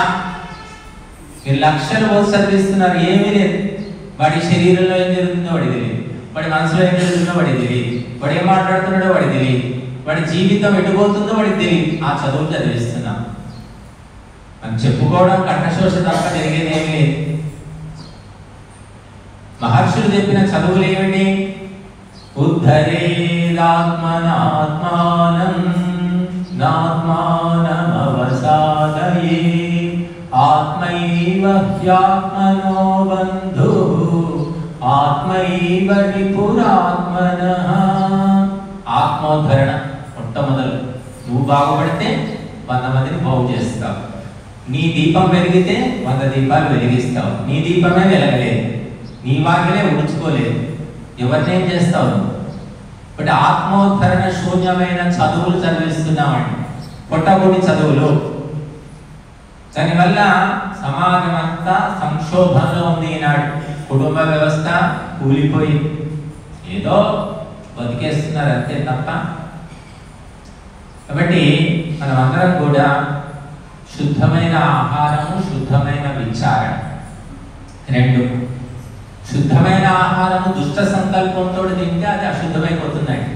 S1: మీరు లక్షలు పోసి చదివిస్తున్నారు, ఏమీ లేదు. వాడి శరీరంలో ఏం జరుగుతుందో వాడికి తెలియదు, వాడి మనసులో ఏం జరుగుతుందో వాడికి తెలియదు, వాడు ఏం మాట్లాడుతున్నాడో వాడికి తెలియదు, వాడి జీవితం ఎటుపోతుందో వాడికి తెలియదు. ఆ చదువులు చదివిస్తున్నాం. మనం చెప్పుకోవడం కంఠశోష తప్ప జరిగేది ఏమీ లేదు. మహర్షులు చెప్పిన చదువులు ఏమిటి? ఉద్ధరేదాత్మనాత్మానం నాత్మానమవసాదయే ఆత్మైవ హ్యాత్మనో బంధు ఆత్మైవ రిపురాత్మనః. ఆత్మోద్ధరణ మొట్టమొదలు. నువ్వు బాగుపడితే 100 మందిని బాగు చేస్తావు. నీ దీపం వెలిగితే 100 దీపాలు వెలిగిస్తావు. నీ దీపమే వెలగలేదు, నీ వాకిలే ఉడుచుకోలేదు, ఎవరినేం చేస్తావు? బట్ ఆత్మోద్ధరణ శూన్యమైన చదువులు చదివిస్తున్నామండి, పొట్టగొడి చదువులు. దానివల్ల సమాజం అంతా సంక్షోభంలో ఉంది ఈనాడు. కుటుంబ వ్యవస్థ కూలిపోయింది, ఏదో బతికేస్తున్నారు అంతే తప్ప. కాబట్టి మనం అందరం కూడా శుద్ధమైన ఆహారము, శుద్ధమైన విచారణ, 2. శుద్ధమైన ఆహారము దుష్ట సంకల్పంతో తింటే అది అశుద్ధమైపోతుందండి.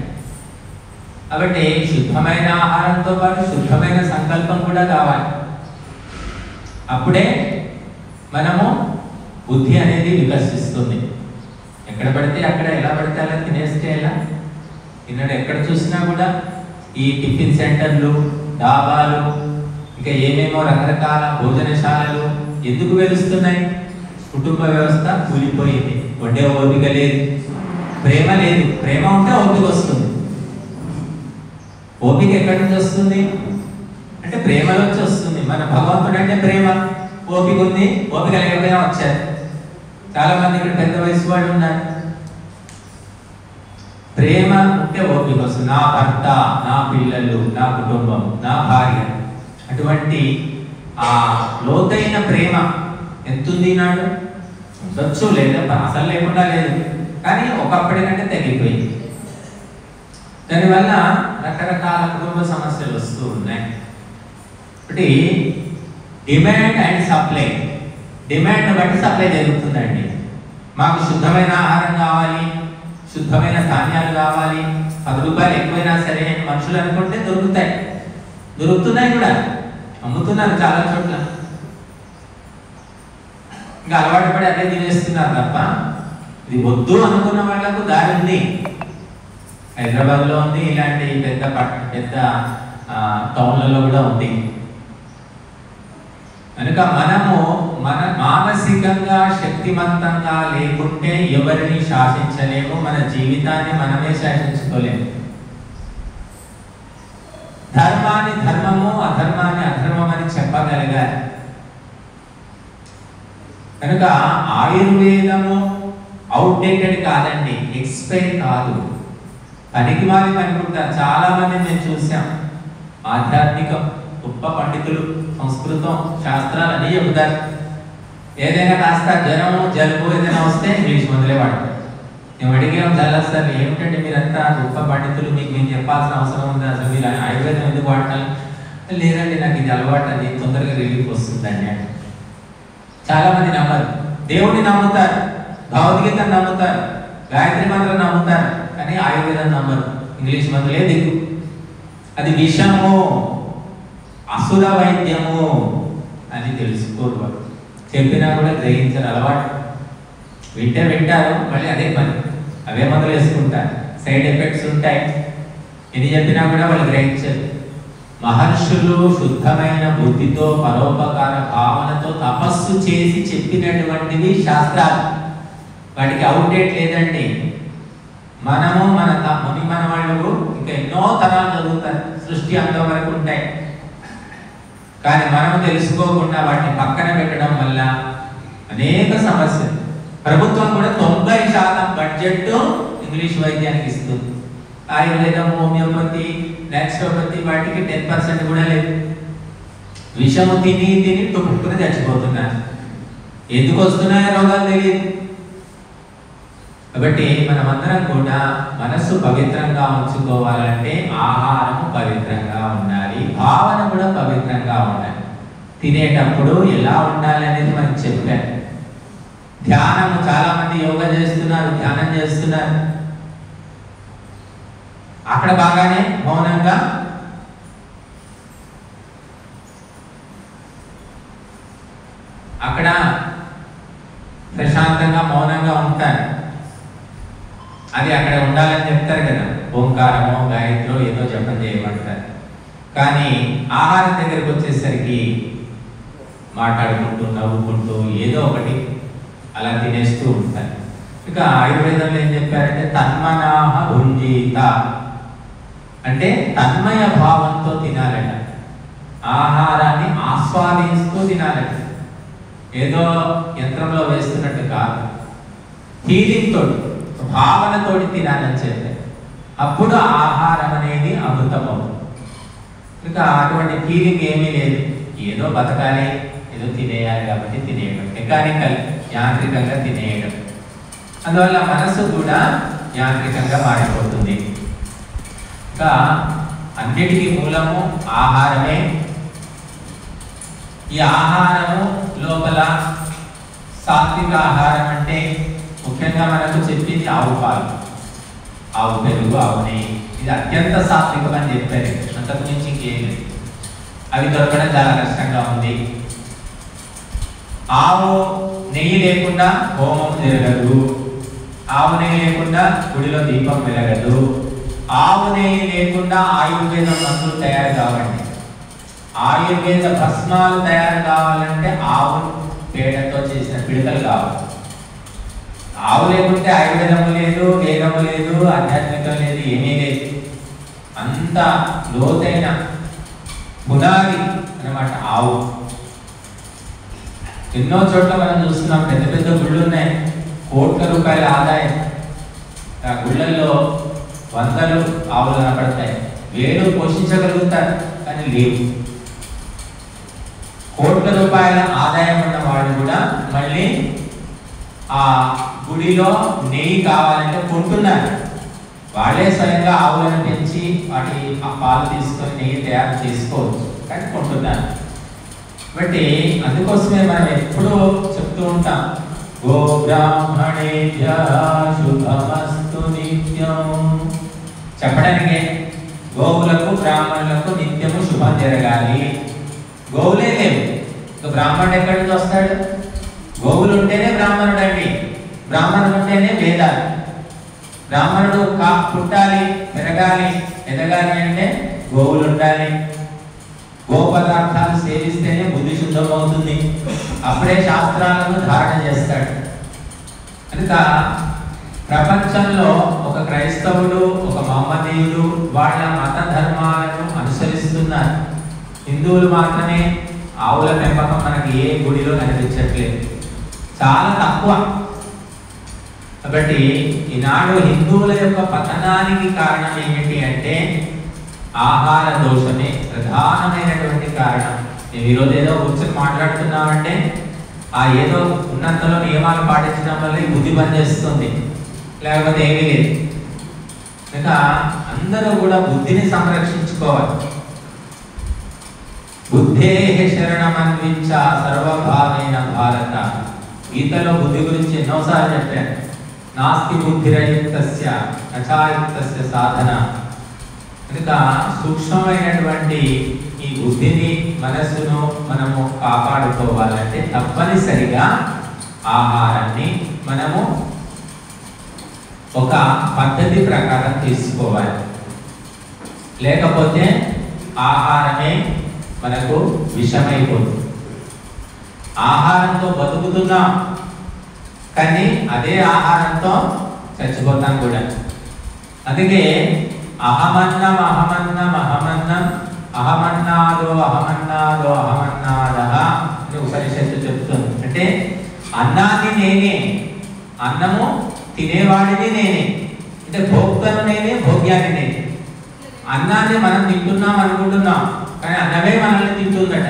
S1: కాబట్టి శుద్ధమైన ఆహారంతో పాటు శుద్ధమైన సంకల్పం కూడా కావాలి. అప్పుడే మనము బుద్ధి అనేది వికసిస్తుంది. ఎక్కడ పడితే అక్కడ, ఎలా పడితే అలా తినేస్తే ఎలా? ఈనాడు ఎక్కడ చూసినా కూడా ఈ టిఫిన్ సెంటర్లు, డాబాలు, ఇంకా ఏమేమో రకరకాల భోజనశాలలు ఎందుకు వెలుస్తున్నాయి? కుటుంబ వ్యవస్థ కూలిపోయింది, వండే ఓపిక లేదు, ప్రేమ లేదు. ప్రేమ ఉంటే ఓపిక వస్తుంది. ఓపిక ఎక్కడి నుంచి వస్తుంది అంటే ప్రేమలోంచి వస్తుంది. మన భగవంతుడు అంటే ప్రేమ. ఓపిక ఉంది, ఓపిక లేకపోయినా వచ్చారు. చాలా మంది ఇక్కడ పెద్ద వయసు వాళ్ళు ఉన్నారు. ప్రేమ ఉంటే ఓపిక వస్తుంది. నా భర్త, నా పిల్లలు, నా కుటుంబం, నా భార్య, అటువంటి ఆ లోతైన ప్రేమ ఎంతుంది నాడు? ఉండొచ్చు, లేదా అసలు లేకుండా లేదు, కానీ ఒకప్పటికంటే తగ్గిపోయింది. దానివల్ల రకరకాల కుటుంబ సమస్యలు వస్తూ ఉన్నాయి. ఒకటి డిమాండ్ అండ్ సప్లై. డిమాండ్ బట్టి సప్లై జరుగుతుందండి. మాకు శుద్ధమైన ఆహారం కావాలి, శుద్ధమైన ధాన్యాలు కావాలి, 10 రూపాయలు ఎక్కువైనా సరే మనుషులు అనుకుంటే దొరుకుతాయి, దొరుకుతున్నాయి కూడా, అమ్ముతున్నారు చాలా చోట్ల. ఇంకా అలవాటు పడి అదే తినేస్తున్నారు తప్ప ఇది వద్దు అనుకున్న వాళ్ళకు దారి ఉంది. హైదరాబాద్లో ఉంది, ఇలాంటి పెద్ద టౌన్లలో కూడా ఉంది. కనుక మనము మన మానసికంగా శక్తివంతంగా లేకుంటే ఎవరిని శాసించలేము, మన జీవితాన్ని మనమే శాసించుకోలేము. ధర్మాన్ని ధర్మము, అధర్మాన్ని అధర్మం అని చెప్పగలగాలి. కనుక ఆయుర్వేదము అవుట్డేటెడ్ కాదండి, ఎక్స్పైర్ కాదు. పనికి మాలి అనుకుంటారు చాలా మంది మేము చూసాం. ఆధ్యాత్మికం గొప్ప పండితులు, సంస్కృతం శాస్త్రాలు అన్నీ చెబుతారు. ఏదైనా కాస్త జ్వరము జలుబు ఏదైనా వస్తే ఇంగ్లీష్ మందులే వాడతారు. మేము అడిగాం చాలా సార్లు, ఏమిటంటే మీరంతా గొప్ప పండితులు, మీకు మేము చెప్పాల్సిన అవసరం ఉందా? అసలు మీరు ఆయుర్వేదం ఎందుకు వాడతారు? లేదండి, నాకు ఇది అలవాటు, అది తొందరగా రిలీఫ్ వస్తుందండి అంటే. చాలా మంది నమ్మరు. దేవుడిని నమ్ముతారు, భగవద్గీతను నమ్ముతారు, గాయత్రి మంత్రం నమ్ముతారు, కానీ ఆయుర్వేదం నమ్మరు. ఇంగ్లీష్ మందులే దిక్కు. అది విషము, అసుర వైద్యము అని తెలుసుకోరు వాళ్ళు. చెప్పినా కూడా గ్రహించారు. అలవాటు వింటారు, మళ్ళీ అదే పని, అవే మందులు వేసుకుంటారు. సైడ్ ఎఫెక్ట్స్ ఉంటాయి, ఎన్ని చెప్పినా కూడా వాళ్ళు గ్రహించారు. మహర్షులు శుద్ధమైన బుద్ధితో పరోపకార భావనతో తపస్సు చేసి చెప్పినటువంటివి శాస్త్రాలు. వాటికి అవుట్డేట్ లేదండి. మనము మన ముని మన వాళ్ళు ఇంకా ఎన్నో తరాలు చదువుతారు, సృష్టి అంతవరకు ఉంటాయి. కానీ మనం తెలుసుకోకుండా వాటిని పక్కన పెట్టడం వల్ల అనేక సమస్యలు. ప్రభుత్వం కూడా 90% బడ్జెట్ ఇంగ్లీష్ వైద్యానికి ఇస్తుంది. ఆయుర్వేదం, హోమియోపతి, నేచురోపతి వాటికి 10% కూడా లేదు. విషము తిని తిని టుప్పుకుని చచ్చిపోతున్నారు. ఎందుకు వస్తున్నాయో రోగాలు తెలియదు. కాబట్టి మనమందరం కూడా మనస్సు పవిత్రంగా ఉంచుకోవాలంటే ఆహారము పవిత్రంగా ఉండాలి, భావన కూడా పవిత్రంగా ఉండాలి. తినేటప్పుడు ఎలా ఉండాలి అనేది మనకు చెప్పారు. ధ్యానము, చాలా మంది యోగా చేస్తున్నారు, ధ్యానం చేస్తున్నారు. అక్కడ బాగానే మౌనంగా అక్కడ ప్రశాంతంగా మౌనంగా ఉంటారు. అది అక్కడ ఉండాలని చెప్తారు కదా, ఓంకారమో గాయత్రో ఏదో జపం చేయమంటారు. కానీ ఆహారం దగ్గరికి వచ్చేసరికి మాట్లాడుకుంటూ నవ్వుకుంటూ ఏదో ఒకటి అలా తినేస్తూ ఉంటారు. ఇక ఆయుర్వేదంలో ఏం చెప్పారంటే తన్మనాహ భుంజీత అంటే తన్మయ భావంతో తినాలట. ఆహారాన్ని ఆస్వాదిస్తూ తినాలట. ఏదో యంత్రంలో వేస్తున్నట్టు కాదు, ఫీలింగ్ తోటి, భావనతోటి తినాలని చెప్పారు. అప్పుడు ఆహారం అనేది అమృతమవుతుంది. ఇక అటువంటి ఫీలింగ్ ఏమీ లేదు, ఏదో బతకాలి, ఏదో తినేయాలి కాబట్టి తినేయడం, మెకానికల్, యాంత్రికంగా తినేయడం. అందువల్ల మనస్సు కూడా యాంత్రికంగా మారిపోతుంది. ఇంకా అన్నిటికీ మూలము ఆహారమే. ఈ ఆహారము లోపల సాత్విక ఆహారం అంటే ముఖ్యంగా మనకు చెప్పింది ఆవు పాలు, ఆవు పెరుగు, ఆవు నెయ్యి. ఇది అత్యంత సాత్వికం అని చెప్పారు. అంతకు మించి ఇంకేమి అవి దొరకడం చాలా కష్టంగా ఉంది. ఆవు నెయ్యి లేకుండా హోమం జరగదు, ఆవు నెయ్యి లేకుండా గుడిలో దీపం వెలగదు, ఆవు నెయ్యి లేకుండా ఆయుర్వేద మందులు తయారు కావండి. ఆయుర్వేద భస్మాలు తయారు కావాలంటే ఆవు పేడతో చేసిన పిడకలు కావాలి. ఆవు లేకుంటే ఆయుర్వేదము లేదు, వేదము లేదు, ఆధ్యాత్మికం లేదు, ఏమీ లేదు. అంత లోతైన పునాది అన్నమాట ఆవు. ఎన్నో చోట్ల మనం చూస్తున్నాం, పెద్ద పెద్ద గుళ్ళు ఉన్నాయి, కోట్ల రూపాయల ఆదాయం. ఆ గుళ్ళల్లో వందలు ఆవులు కనపడతాయి, వేలు పోషించగలుగుతారు, కానీ లేవు. కోట్ల రూపాయల ఆదాయం ఉన్న వాళ్ళు కూడా మళ్ళీ ఆ గుడిలో నెయ్యి కావాలంటే కొంటున్నారు. వాళ్ళే స్వయంగా ఆవులను పెంచి వాటి ఆ పాలు తీసుకొని నెయ్యి తయారు చేసుకోవచ్చు, కానీ కొంటున్నారు. కాబట్టి అందుకోసమే మనం ఎప్పుడూ చెప్తూ ఉంటాం, గో బ్రాహ్మణేభ్యః శుభమస్తు నిత్యం. చెప్పడానికే గోవులకు బ్రాహ్మణులకు నిత్యము శుభం జరగాలి. గోవులే లేవు, బ్రాహ్మణుడు ఎక్కడి నుంచి వస్తాడు? గోవులు ఉంటేనే బ్రాహ్మణుడు అండి. బ్రాహ్మణుడు ఉంటేనే వేదాలు. బ్రాహ్మణుడు పుట్టాలి, పెరగాలి, ఎదగాలి అంటే గోవులు ఉండాలి. గో పదార్థాలు సేవిస్తేనే బుద్ధి శుద్ధం అవుతుంది. అప్పుడే శాస్త్రాలను ధారణ చేస్తాడు. కనుక ప్రపంచంలో ఒక క్రైస్తవుడు, ఒక మహమ్మదీయుడు వాళ్ళ మత ధర్మాలను అనుసరిస్తున్నారు. హిందువులు మాత్రమే ఆవుల పెంపకం మనకి ఏ గుడిలో కనిపించట్లేదు, చాలా తక్కువ. కాబట్టి ఈనాడు హిందువుల యొక్క పతనానికి కారణం ఏమిటి అంటే ఆహార దోషమే ప్రధానమైనటువంటి కారణం. మేము ఈరోజు ఏదో కూర్చొని మాట్లాడుతున్నామంటే ఆ ఏదో ఉన్నంతలో నియమాలు పాటించడం వల్ల ఈ బుద్ధి పనిచేస్తుంది, లేకపోతే ఏమీ లేదు. కనుక అందరూ కూడా బుద్ధిని సంరక్షించుకోవాలి. బుద్ధే శరణమన్వించ సర్వభావేన భారత. గీతలో బుద్ధి గురించి ఎన్నోసార్లు చెప్పాను. నాస్తి బుద్ధిరయుక్తస్య నచాయుక్తస్య సాధన. కనుక సూక్ష్మమైనటువంటి ఈ బుద్ధిని, మనస్సును మనము కాపాడుకోవాలంటే తప్పనిసరిగా ఆహారాన్ని మనము ఒక పద్ధతి ప్రకారం తీసుకోవాలి. లేకపోతే ఆహారమే మనకు విషమైపోతుంది. ఆహారంతో బతుకుతున్నాం, కానీ అదే ఆహారంతో చచ్చిపోతాం కూడా. అందుకే అహమన్నం అహమన్నం అహమన్నం అహమన్నాదో అహమన్నాదో అహమన్నాదః అని ఉపనిషత్తు చెప్తుంది. అంటే అన్నాన్ని నేనే, అన్నము తినేవాడిని నేనే, అంటే భోక్తను నేనే, భోగ్యాన్ని నేనే. అన్నాన్ని మనం తింటున్నాం అనుకుంటున్నాం, కానీ అన్నమే మనల్ని తింటుందట.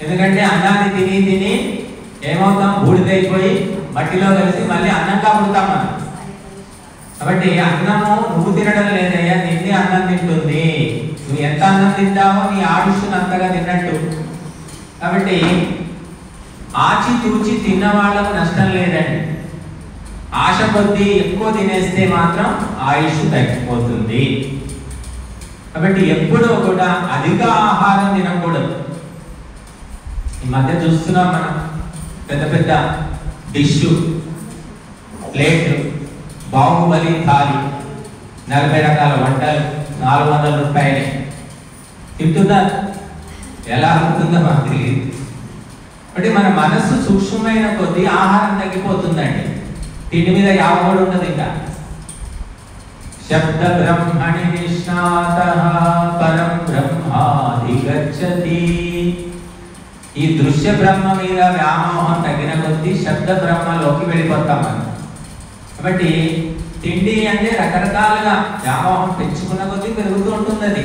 S1: ఎందుకంటే అన్నాన్ని తిని తిని ఏమవుతాం, బూడిదైపోయి మట్టిలో కలిసి మళ్ళీ అన్నంగా పుడతాం మనం. కాబట్టి అన్నము నువ్వు తినడం లేదయ్యా, నిన్నే అన్నం తింటుంది. నువ్వు ఎంత అన్నం తింటావో నీ ఆయుష్ను అంతగా తిన్నట్టు. కాబట్టి ఆచి తూచి తిన్న వాళ్ళకు నష్టం లేదండి. ఆశ కొద్దీ ఎక్కువ తినేస్తే మాత్రం ఆయుష్ తగ్గిపోతుంది. కాబట్టి ఎప్పుడూ కూడా అధిక ఆహారం తినకూడదు. ఈ మధ్య చూస్తున్నాం మనం, పెద్ద పెద్ద డిష్ ప్లేట్, బాహుబలి థాలి, 40 రకాల వంటలు, 400 రూపాయలే. తింటున్నారు, ఎలా అవుతుందో మాకు తెలియదు. అంటే మన మనస్సు సూక్ష్మమైన కొద్దీ ఆహారం తగ్గిపోతుందండి. తిండి మీద యావగోడు ఉండదు. ఇంకా శబ్ద బ్రహ్మణి నిష్ణాతః పరం బ్రహ్మాధిగచ్చతి. ఈ దృశ్య బ్రహ్మ మీద వ్యామోహం తగ్గిన కొద్దీ శబ్ద బ్రహ్మలోకి వెళ్ళిపోతాం మనం. కాబట్టి తిండి అంటే రకరకాలుగా వ్యామోహం పెంచుకున్న కొద్దీ పెరుగుతూ ఉంటుంది. అది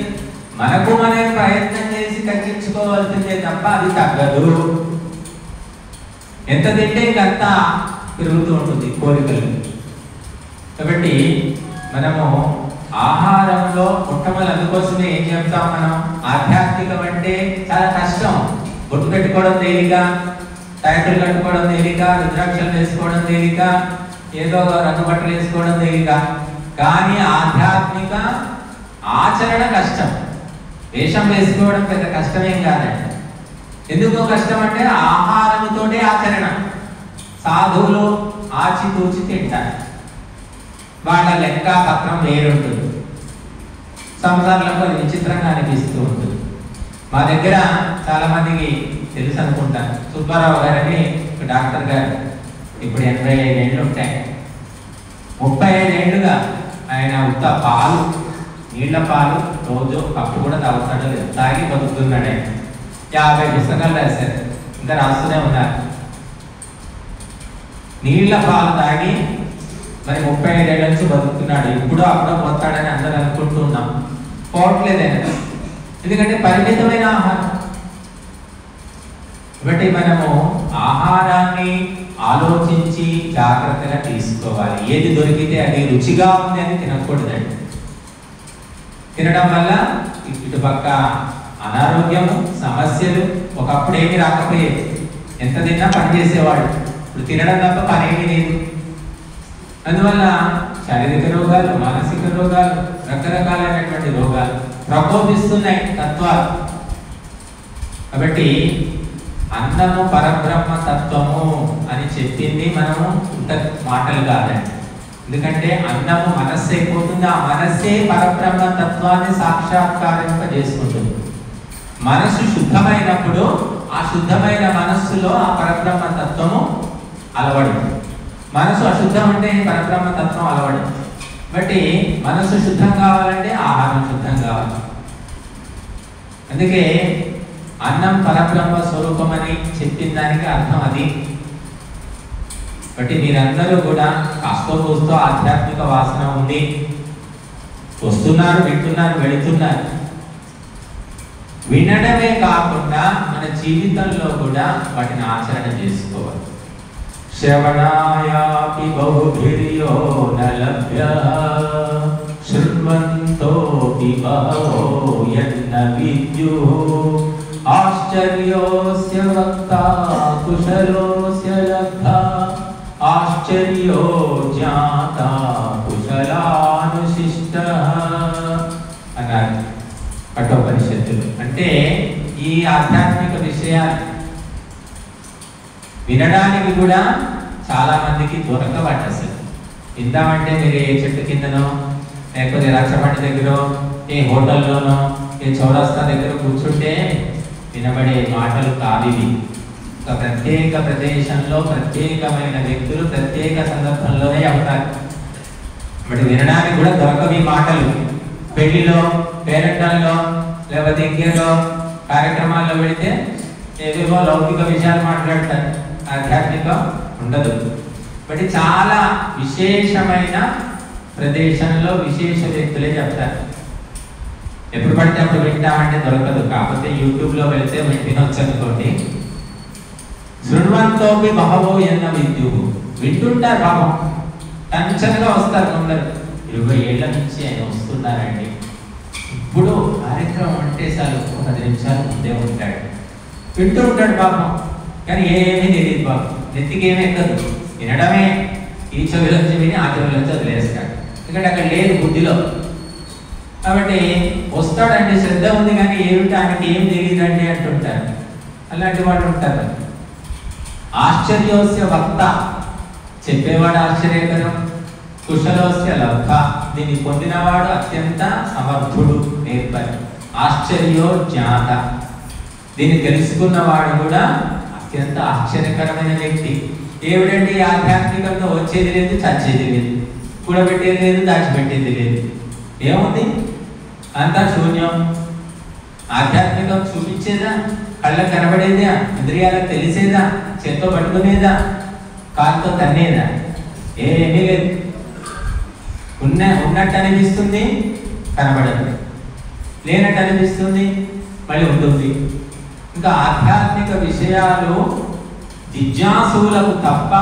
S1: మనకు మనమే ప్రయత్నం చేసి తగ్గించుకోవాల్సిందే తప్ప అది తగ్గదు. ఎంత తింటే ఇంకంతా పెరుగుతూ ఉంటుంది కోరికలు. కాబట్టి మనము ఆహారంలో మొట్టమొదటి అందుకోసమే ఏం చెప్తాం మనం, ఆధ్యాత్మికం అంటే చాలా కష్టం. బొట్టు పెట్టుకోవడం తేలిక, టైటిల్ కట్టుకోవడం తేలిక, రుద్రాక్షలు వేసుకోవడం తేలిక, ఏదో రంగు బట్టలు వేసుకోవడం తేలిక. కానీ ఆధ్యాత్మిక ఆచరణ కష్టం. వేషం వేసుకోవడం పెద్ద కష్టమేం కాదండి. ఎందుకో కష్టం అంటే ఆహారంతోటే ఆచరణ. సాధువులు ఆచితూచి తింటారు, వాళ్ళ లెక్క పత్రం వేరుంటుంది. సంసారంలో కొన్ని విచిత్రంగా అనిపిస్తూ ఉంటుంది. మా దగ్గర చాలా మందికి తెలుసు అనుకుంటాను, సుబ్బారావు గారని డాక్టర్ గారు, ఇప్పుడు 85 ఏళ్ళు ఉంటాయి. 35 ఏళ్ళుగా ఆయన ఉత్త పాలు, నీళ్ల పాలు రోజు కప్పు కూడా తాగుతాడు, తాగి బతుకుతున్నాడు. ఆయన 50 పుస్తకాలు రాశారు, ఇంకా రాస్తూనే ఉన్నారు. నీళ్ల పాలు తాగి మరి 35 ఏళ్ళ నుంచి బతుకుతున్నాడు. ఇప్పుడు అప్పుడో పోతాడని అందరూ అనుకుంటున్నాం, పోవట్లేదైనా. ఎందుకంటే పరిమితమైన ఆహారం. కాబట్టి మనము ఆహారాన్ని ఆలోచించి జాగ్రత్తగా తీసుకోవాలి. ఏది దొరికితే అది రుచిగా ఉంది అని తినకూడదండి. తినడం వల్ల ఇటుపక్క అనారోగ్యము, సమస్యలు. ఒకప్పుడు ఏమి రాకపోయేది, ఎంత తిన్నా పని చేసేవాడు. ఇప్పుడు తినడం తప్ప పని ఏమీ లేదు. అందువల్ల శారీరక రోగాలు, మానసిక రోగాలు, రకరకాలైనటువంటి రోగాలు ప్రకోపిస్తున్నాయి తత్వాలు. కాబట్టి అన్నము పరబ్రహ్మ తత్వము అని చెప్పింది మనము ఇంత మాటలు కాదండి. ఎందుకంటే అన్నము మనస్సు అయిపోతుంది, ఆ మనస్సే పరబ్రహ్మ తత్వాన్ని సాక్షాత్కారింప చేసుకుంటుంది. మనస్సు శుద్ధమైనప్పుడు ఆ శుద్ధమైన మనస్సులో ఆ పరబ్రహ్మ తత్వము అలవడు. మనసు అశుద్ధం అంటే పరబ్రహ్మ తత్వం అలవడు. కాబట్టి మనసు శుద్ధం కావాలంటే ఆహారం శుద్ధం కావాలి. అందుకే అన్నం పరబ్రహ్మ స్వరూపం అని చెప్పిన దానికి అర్థం అది. కాబట్టి మీరందరూ కూడా కాస్తో కూస్తో ఆధ్యాత్మిక వాసన ఉంది, వస్తున్నారు, వింటున్నారు, వెళుతున్నారు. వినడమే కాకుండా మన జీవితంలో కూడా వాటిని ఆచరణ చేసుకోవాలి. శ్రవణాయాపి బహుభిర్యో న లభ్యః శృణ్వంతోపి బహవో యన్న విద్యుః ఆశ్చర్యోస్య వక్తా కుశలోస్య లబ్ధా ఆశ్చర్యో జ్ఞాతా కుశలానుశిష్టః అన్నారు కఠోపనిషత్తులు. అంటే ఈ ఆధ్యాత్మిక విషయాలు వినడానికి కూడా చాలా మందికి దొరకబట్ట. అసలు విందామంటే మీరు ఏ చెట్టు కిందనో, లేకపోతే రక్షపండి దగ్గర, ఏ హోటల్లోనో, చౌరస్తా దగ్గర కూర్చుంటే వినబడే మాటలు కావివి. ఒక ప్రత్యేక ప్రదేశంలో ప్రత్యేకమైన వ్యక్తులు ప్రత్యేక సందర్భంలోనే అవుతారు. బట్ వినడానికి కూడా దొరకవి మాటలు. పెళ్లిలో, పేరంటాల్లో, లేకపోతే ఇంకేదో కార్యక్రమాల్లో వెళితే ఏదేవో లౌకిక విషయాలు మాట్లాడతారు, ఆధ్యాత్మికం ఉండదు. బట్ చాలా విశేషమైన ప్రదేశంలో విశేష వ్యక్తులే చెప్తారు. ఎప్పుడు పడితే అప్పుడు వింటామంటే దొరకదు. కాకపోతే యూట్యూబ్లో వెళితే వినొచ్చు అనుకోండి. శృణ్వంతోపి బహవో ఎన్న విద్యు, వింటుంటారు పాపం. టెన్షన్గా వస్తారు కొందరు. 20 ఏళ్ల నుంచి ఆయన వస్తున్నారండి. ఇప్పుడు కార్యక్రమం అంటే చాలు 10 నిమిషాలు ముందే ఉంటాడు, వింటూ ఉంటాడు పాపం. కానీ ఏమీ తెలియదు పాపం, నెత్తికి ఏమీ ఎక్కదు. వినడమే, ఈ చెవిలోంచి విని ఆ చెవిలోంచి వదిలేస్తాడు. ఎందుకంటే అక్కడ లేదు బుద్ధిలో. కాబట్టి వస్తాడంటే శ్రద్ధ ఉంది కానీ ఏమిటి ఆయనకి ఏం తెలియదండి అంటుంటారు. అలాంటి వాళ్ళు ఉంటారు. ఆశ్చర్యోస్య వక్త, చెప్పేవాడు ఆశ్చర్యకరం. కుశలోస్య లబ్ధ, దీన్ని పొందినవాడు అత్యంత సమర్థుడు, నేర్పరి. ఆశ్చర్యో జ్ఞాత, దీన్ని తెలుసుకున్నవాడు కూడా అత్యంత ఆశ్చర్యకరమైన వ్యక్తి. ఏమిటంటే ఆధ్యాత్మికంగా వచ్చేది లేదు, చచ్చేది లేదు, కూడబెట్టేది లేదు, దాచిపెట్టేది లేదు. ఏముంది? అంతా శూన్యం. ఆధ్యాత్మికం చూపించేదా? కళ్ళకు కనబడేదా? ఇంద్రియాలకు తెలిసేదా? చేత్తో పట్టుకునేదా? కాలుతో తన్నేదా? ఏమీ లేదు. ఉన్నట్టు అనిపిస్తుంది, కనబడదు. లేనట్టు అనిపిస్తుంది, మళ్ళీ ఉంటుంది. ఇంకా ఆధ్యాత్మిక విషయాలు జిజ్ఞాసులకు తప్ప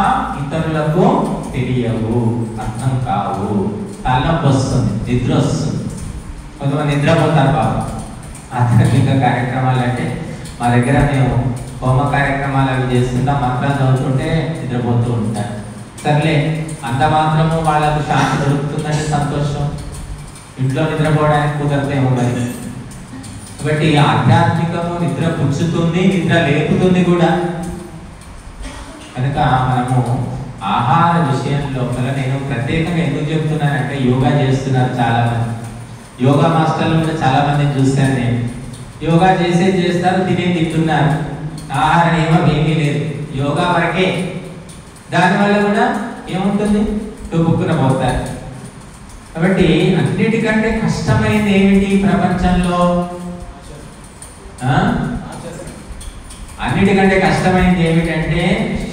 S1: ఇతరులకు తెలియవు, అర్థం కావు. తలనొప్పి వస్తుంది, నిద్ర వస్తుంది. కొంతమంది నిద్రపోతారు బాబు. ఆధ్యాత్మిక కార్యక్రమాలు అంటే మా దగ్గర మేము హోమ కార్యక్రమాలు అవి చేస్తుంటాం, మంత్రాలు చదువుతుంటే నిద్రపోతూ ఉంటారు. సర్లే, అంత మాత్రము వాళ్ళకు శాంతి దొరుకుతుందంటే సంతోషం. ఇంట్లో నిద్రపోవడానికి కుదరదేమో మరి. కాబట్టి ఆధ్యాత్మికము నిద్ర పుచ్చుతుంది, నిద్ర లేపుతుంది కూడా. కనుక మనము ఆహార విషయంలో నేను ప్రత్యేకంగా ఎందుకు చెప్తున్నానంటే, యోగా చేస్తున్నారు చాలా మంది. యోగా మాస్టర్లు కూడా చాలా మందిని చూశాను నేను. యోగా చేస్తారు, తింటున్నారు. ఆహార నియమం ఏమీ లేదు, యోగా వరకే. దానివల్ల కూడా ఏముంటుంది? తుప్పుకున పోతారు. కాబట్టి అన్నిటికంటే కష్టమైనది ఏమిటి ప్రపంచంలో? అన్నిటికంటే కష్టమైనది ఏమిటంటే,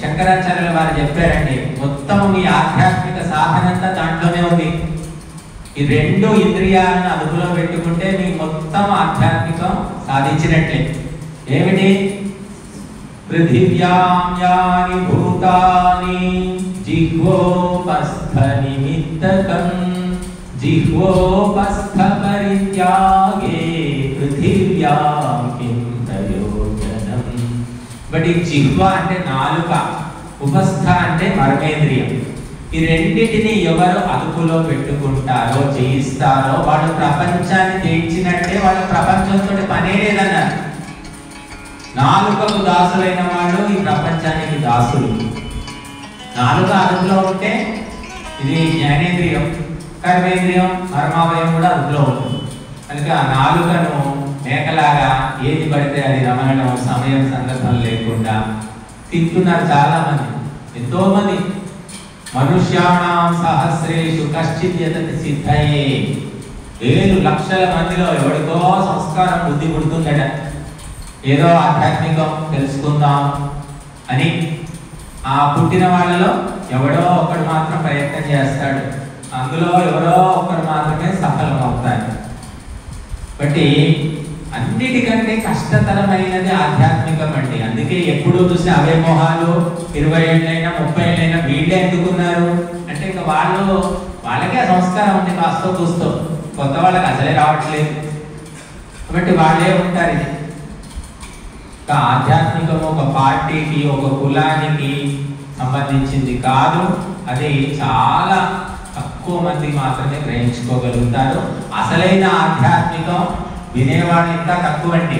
S1: శంకరాచార్యుల వారు చెప్పారండి, మొత్తం మీ ఆధ్యాత్మిక సాధనంతా దాంట్లోనే ఉంది. ఈ 2 ఇంద్రియాలను అదుపులో పెట్టుకుంటే మీ మొత్తం ఆధ్యాత్మికం సాధించినట్లే. ఏమిటి? పృథివ్యాం యాని భూతాని జిహ్వోపస్థ నిమిత్తకం జిహ్వోపస్థ పరిత్యాగే పృథివ్యాం కిం ప్రయోజనం. బట్ ఈ జిహ్వ అంటే నాలుక, ఉపస్థ అంటే మర్మేంద్రియం. ఈ రెండింటిని ఎవరు అదుపులో పెట్టుకుంటారో, జయిస్తారో వాడు ప్రపంచాన్ని జయించినట్టే. వాళ్ళ ప్రపంచంతో పనే లేదన్నారు. నాలుకకు దాసులైన వాళ్ళు ఈ ప్రపంచానికి దాసులు. నాలుక అదుపులో ఉంటే ఇది జ్ఞానేంద్రియం, కర్మేంద్రియం, కర్మావయం కూడా అదుపులో ఉంటుంది. కనుక నాలుకను మేకలాగా ఏది పడితే అది రమణం, సమయం సందర్భం లేకుండా తింటున్నారు చాలా మంది. ఎంతో మంది మనుష్యాణం సహస్రేషు కశ్చిత్ యతతి సిద్ధయే. 7 లక్షల మందిలో ఎవరికో సంస్కారం బుద్ధి పుడుతుందట. ఏదో ఆధ్యాత్మికం తెలుసుకుందాం అని. ఆ పుట్టిన వాళ్ళలో ఎవడో ఒకడు మాత్రం ప్రయత్నం చేస్తాడు, అందులో ఎవరో ఒకరు మాత్రమే సఫలం అవుతారు. బట్టి అన్నిటికంటే కష్టతరమైనది ఆధ్యాత్మికం అండి. అందుకే ఎప్పుడు చూసి అవే మొహాలు 20 ఏళ్ళైనా 30 ఏళ్ళైనా వీళ్ళే ఎందుకున్నారు అంటే, ఇంకా వాళ్ళకే సంస్కారం ఉంది, కాస్తో కూస్తో. కొత్త వాళ్ళకి అసలే రావట్లేదు. కాబట్టి వాళ్ళే ఉంటారు. ఇది ఆధ్యాత్మికము ఒక పార్టీకి, ఒక కులానికి సంబంధించింది కాదు. అది చాలా తక్కువ మంది మాత్రమే గ్రహించుకోగలుగుతారు. అసలైన ఆధ్యాత్మికం వినేవాడు ఇంకా తక్కువ అండి.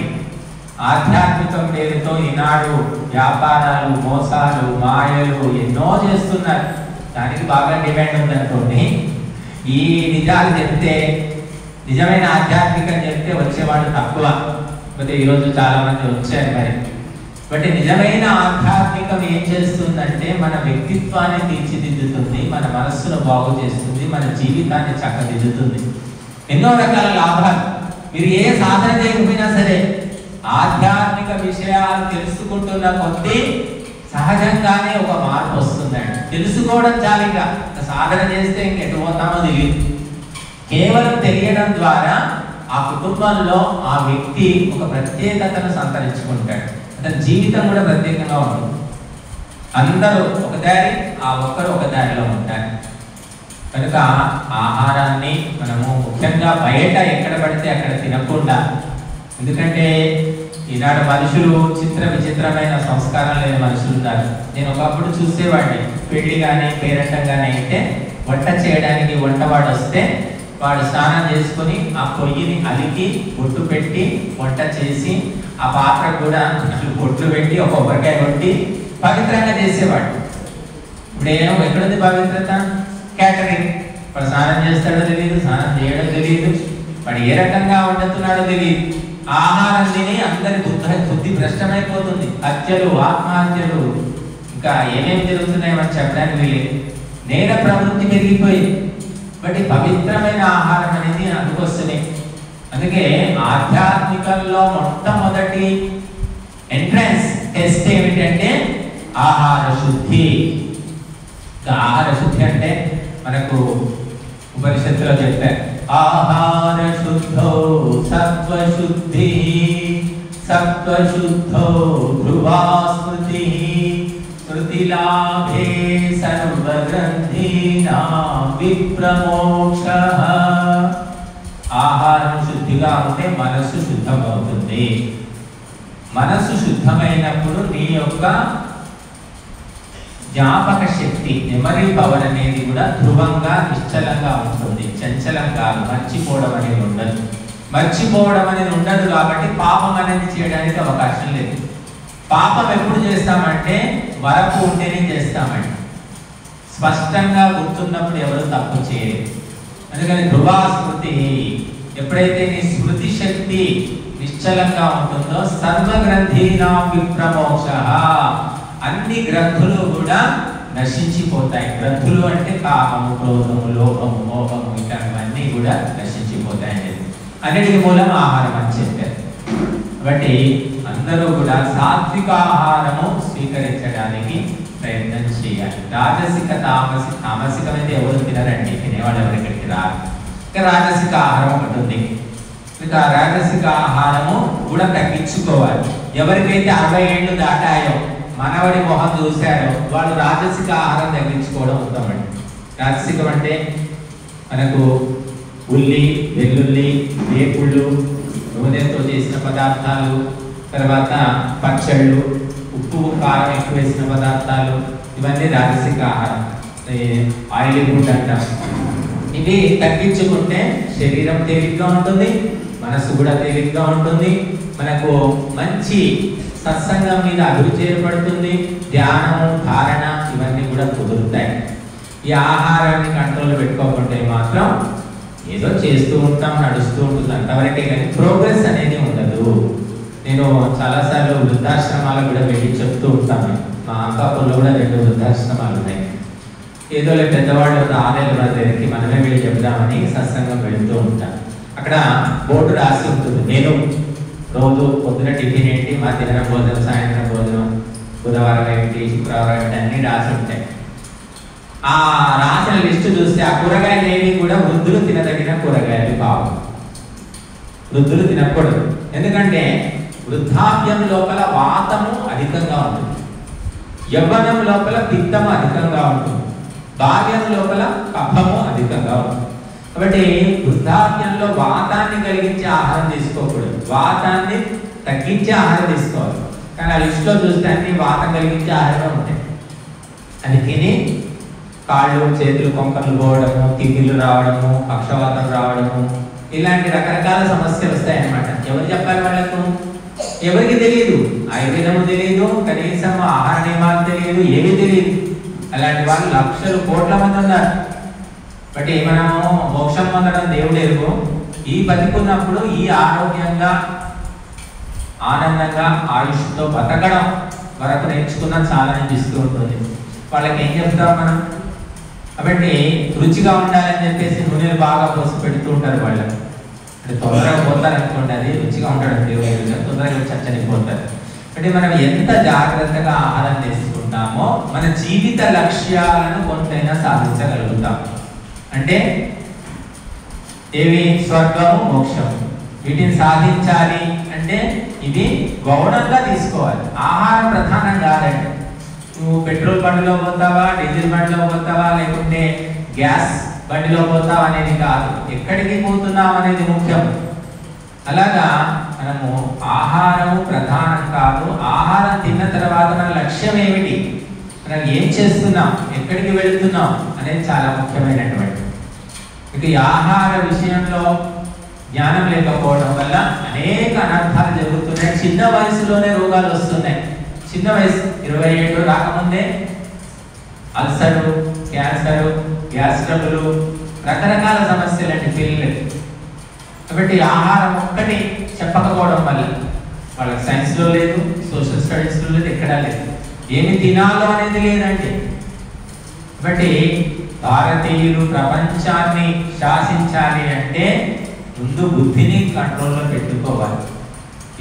S1: ఆధ్యాత్మికం పేరుతో ఈనాడు వ్యాపారాలు, మోసాలు, మాయలు ఎన్నో చేస్తున్నారు. దానికి బాగా డిమాండ్ ఉందనుకోండి. ఈ నిజాలు చెప్తే నిజమైన ఆధ్యాత్మికం చెప్తే వచ్చేవాళ్ళు తక్కువ, కాకపోతే ఈరోజు చాలా మంది వచ్చారు మరి. బట్ నిజమైన ఆధ్యాత్మికం ఏం చేస్తుందంటే మన వ్యక్తిత్వాన్ని తీర్చిదిద్దుతుంది, మన మనస్సును బాగు చేస్తుంది, మన జీవితాన్ని చక్కదిద్దుతుంది. ఎన్నో రకాల లాభాలు. మీరు ఏ సాధన చేయకపోయినా సరే ఆధ్యాత్మిక విషయాలు తెలుసుకుంటున్న కొద్దీ సహజంగానే ఒక మార్పు వస్తుందండి. తెలుసుకోవడం చాలిగా, సాధన చేస్తే ఇంకెటు పోతామో తెలియదు. కేవలం తెలియడం ద్వారా ఆ కుటుంబంలో ఆ వ్యక్తి ఒక ప్రత్యేకతను సంతరించుకుంటాడు. అతని జీవితం కూడా ప్రత్యేకంగా ఉంటుంది. అందరూ ఒక దారి, ఆ ఒక్కరు ఒక దారిలో ఉంటారు. కనుక ఆహారాన్ని మనము ముఖ్యంగా బయట ఎక్కడ పడితే అక్కడ తినకుండా, ఎందుకంటే ఈనాడు మనుషులు విచిత్రమైన సంస్కారం లేని మనుషులు ఉన్నారు. నేను ఒకప్పుడు చూసేవాడిని, పెళ్లి కానీ పేరంటం కానీ అయితే వంట చేయడానికి వంటవాడు వస్తే వాడు స్నానం చేసుకుని ఆ పొయ్యిని అలికి బొట్టు పెట్టి వంట చేసి ఆ పాత్రకు కూడా బొట్లు పెట్టి ఒక కొబ్బరికాయ కొట్టి పవిత్రంగా చేసేవాడు. ఇప్పుడేమో ఎక్కడుంది పవిత్రత? క్యాటరింగ్. వాడు స్నానం చేస్తాడో తెలియదు, స్నానం చేయడం తెలియదు, వాడు ఏ రకంగా వండుతున్నాడో తెలియదు. ఆహారం తిని అందరి బుద్ధి భ్రష్టమైపోతుంది. హత్యలు, ఆత్మహత్యలు, ఇంకా ఏమేమి జరుగుతున్నాయని చెప్పడానికి వీలేదు. నేర ప్రవృత్తి పెరిగిపోయింది. బట్ పవిత్రమైన ఆహారం అనేది అందుకొస్తుంది. అందుకే ఆధ్యాత్మికంలో మొట్టమొదటి ఎంట్రన్స్ టెస్ట్ ఏమిటంటే ఆహార శుద్ధి. ఆహార శుద్ధి అంటే మనకు ఉపనిషత్తులో చెప్పారు, ఆహార శుద్ధో సత్వశుద్ధి, సత్వశుద్ధో ధ్రువా స్మృతి, స్మృతిలాభే సర్వగ్రంథీనాం విప్రమోక్షః. ఆహారం శుద్ధిగా ఉంటే మనస్సు శుద్ధమవుతుంది. మనస్సు శుద్ధమైనప్పుడు నీ యొక్క జ్ఞాపక శక్తి, మెమరీ పవర్ అనేది కూడా ధ్రువంగా నిశ్చలంగా ఉంటుంది. చంచలంగా మర్చిపోవడం అనేది ఉండదు. మర్చిపోవడం అనేది ఉండదు కాబట్టి పాపం అనేది చేయడానికి అవకాశం లేదు. పాపం ఎప్పుడు చేస్తామంటే వరపు ఉంటేనే చేస్తామండి. స్పష్టంగా గుర్తున్నప్పుడు ఎవరు తప్పు చేయలేదు. అందుకని ధ్రువా స్మృతి, ఎప్పుడైతే నీ స్మృతి శక్తి నిశ్చలంగా ఉంటుందో సర్వగ్రంథీనాం విప్రమోక్షః, అన్ని గ్రంథులు కూడా నశించిపోతాయి. గ్రంథులు అంటే కామము, క్రోధము, లోభము, మోహము, ఇట్లాంటివన్నీ కూడా నశించిపోతాయి అనేది. అన్నిటికీ మూలం ఆహారం అని చెప్పారు. కాబట్టి అందరూ కూడా సాత్విక ఆహారము స్వీకరించడానికి ప్రయత్నం చేయాలి. రాజసిక తామసికమైతే ఎవరు తినరండి, తినేవాళ్ళు ఎవరు ఇక్కడికి రారు. ఇంకా రాజసిక ఆహారం ఒకటి ఉంది. ఇంకా రాజసిక ఆహారము కూడా తగ్గించుకోవాలి. ఎవరికైతే 60 ఏళ్ళు దాటాయో, మనవడి మొహం చూశారో వాళ్ళు రాజసిక ఆహారం తగ్గించుకోవడం ఉత్తమండి. రాజసికం అంటే మనకు ఉల్లి, వెల్లుల్లి, వేపుళ్ళు, నూనెతో చేసిన పదార్థాలు, తర్వాత పచ్చళ్ళు, ఉప్పు కారం ఎక్కువ వేసిన పదార్థాలు, ఇవన్నీ రాజసిక ఆహారం. ఆయిల్ ఫుడ్ అంటాం. ఇవి తగ్గించుకుంటే శరీరం తేలిగ్గా ఉంటుంది, మనసు కూడా తేలిగ్గా ఉంటుంది. మనకు మంచి సత్సంగం మీద అభిరుచి ఏర్పడుతుంది. ధ్యానము, ధారణ ఇవన్నీ కూడా కుదురుతాయి. ఈ ఆహారాన్ని కంట్రోల్ పెట్టుకోకుంటే మాత్రం ఏదో చేస్తూ ఉంటాం, నడుస్తూ ఉంటుంది, అంతవరకే కానీ ప్రోగ్రెస్ అనేది ఉండదు. నేను చాలాసార్లు వృద్ధాశ్రమాలకు కూడా వెళ్ళి చెప్తూ ఉంటాను. మా అంకాపూర్లో కూడా 2 వృద్ధాశ్రమాలు ఉన్నాయి. ఏదో పెద్దవాళ్ళు ఆలయాల దగ్గరికి మనమే వెళ్ళి చెప్దామని సత్సంగం వెళుతూ ఉంటాను. అక్కడ బోర్డు రాసి ఉంటుంది, నేను రోజు పొద్దున టిఫిన్ ఏంటి, మధ్యాహ్నం భోజనం, సాయంత్రం భోజనం, బుధవారం ఏంటి, శుక్రవారం ఏంటి అన్నీ రాసి ఉంటాయి. ఆ రాసిన లిస్టు చూస్తే ఆ కూరగాయలు ఏవి కూడా వృద్ధులు తినదగిన కూరగాయలు కావు. వృద్ధులు తినకూడదు. ఎందుకంటే వృద్ధాప్యం లోపల వాతము అధికంగా ఉంటుంది, యవ్వనం లోపల పిత్తము అధికంగా ఉంటుంది, బాల్యం లోపల కఫము అధికంగా ఉంటుంది. కాబట్టి వృద్ధాప్యంలో వాతాన్ని కలిగించే ఆహారం తీసుకోకూడదు, వాతాన్ని తగ్గించే ఆహారం తీసుకోవాలి. కానీ ఆ లిస్టులో చూస్తే అన్ని వాతం కలిగించే ఆహారం ఉంటాయి. అది తిని కాళ్ళు, చేతులు, కొంకలు పోవడము, తిమ్మిళ్ళు రావడము, పక్షవాతం రావడము, ఇలాంటి రకరకాల సమస్యలు వస్తాయన్నమాట. ఎవరు చెప్పాలి వాళ్ళకు? ఎవరికి తెలియదు. ఆయుర్వేదము తెలియదు, కనీసం ఆహార నియమాలు తెలియదు, ఏమీ తెలియదు. అలాంటి వాళ్ళు లక్షలు, కోట్ల మంది ఉన్నారు. బట్ మనము మోక్షం పొందడం దేవుడు ఎరుగు, ఈ బతికున్నప్పుడు ఈ ఆరోగ్యంగా ఆనందంగా ఆయుష్తో బతకడం వరకు నేర్చుకున్న చాలా అనిపిస్తూ ఉంటుంది. వాళ్ళకి ఏం చెప్తాం మనం? కాబట్టి రుచిగా ఉండాలని చెప్పేసి నూనెలు బాగా పోసి పెడుతూ ఉంటారు వాళ్ళకి. అంటే తొందరగా పోతారు అనుకోండి, అది రుచిగా ఉంటాడు దేవుడు, తొందరగా చనిపోతారు. అంటే మనం ఎంత జాగ్రత్తగా ఆహారం తీసుకుంటామో మన జీవిత లక్ష్యాలను కొంతైనా సాధించగలుగుతాం. అంటే ఏవి? స్వర్గము, మోక్షము. వీటిని సాధించాలి అంటే ఇది గౌరవంగా తీసుకోవాలి. ఆహారం ప్రధానం కాదండి. నువ్వు పెట్రోల్ బండిలో పోతావా, డీజిల్ బండిలో పోతావా, లేకుంటే గ్యాస్ బండిలో పోతావా అనేది కాదు, ఎక్కడికి పోతున్నావు అనేది ముఖ్యం. అలాగా మనము ఆహారము ప్రధానం కాదు, ఆహారం తిన్న తర్వాత మన లక్ష్యం ఏమిటి, మనం ఏం చేస్తున్నాం, ఎక్కడికి వెళుతున్నాం అనేది చాలా ముఖ్యమైనటువంటి. ఇక ఈ ఆహార విషయంలో జ్ఞానం లేకపోవడం వల్ల అనేక అనర్థాలు జరుగుతున్నాయి. చిన్న వయసులోనే రోగాలు వస్తున్నాయి. చిన్న వయసు 20 ఏళ్ళు రాకముందే అల్సరు, క్యాన్సరు, గ్యాస్ ట్రబుల్, రకరకాల సమస్యలు అంటే పిల్లలకి. కాబట్టి ఆహారం ఒక్కటి చెప్పకపోవడం వల్ల వాళ్ళకి సైన్స్లో లేదు, సోషల్ స్టడీస్లో లేదు, ఎక్కడా లేదు. ఏమి తినాలో అనేది లేదండి. కాబట్టి భారతీయులు ప్రపంచాన్ని శాసించాలి అంటే ముందు బుద్ధిని కంట్రోల్లో పెట్టుకోవాలి.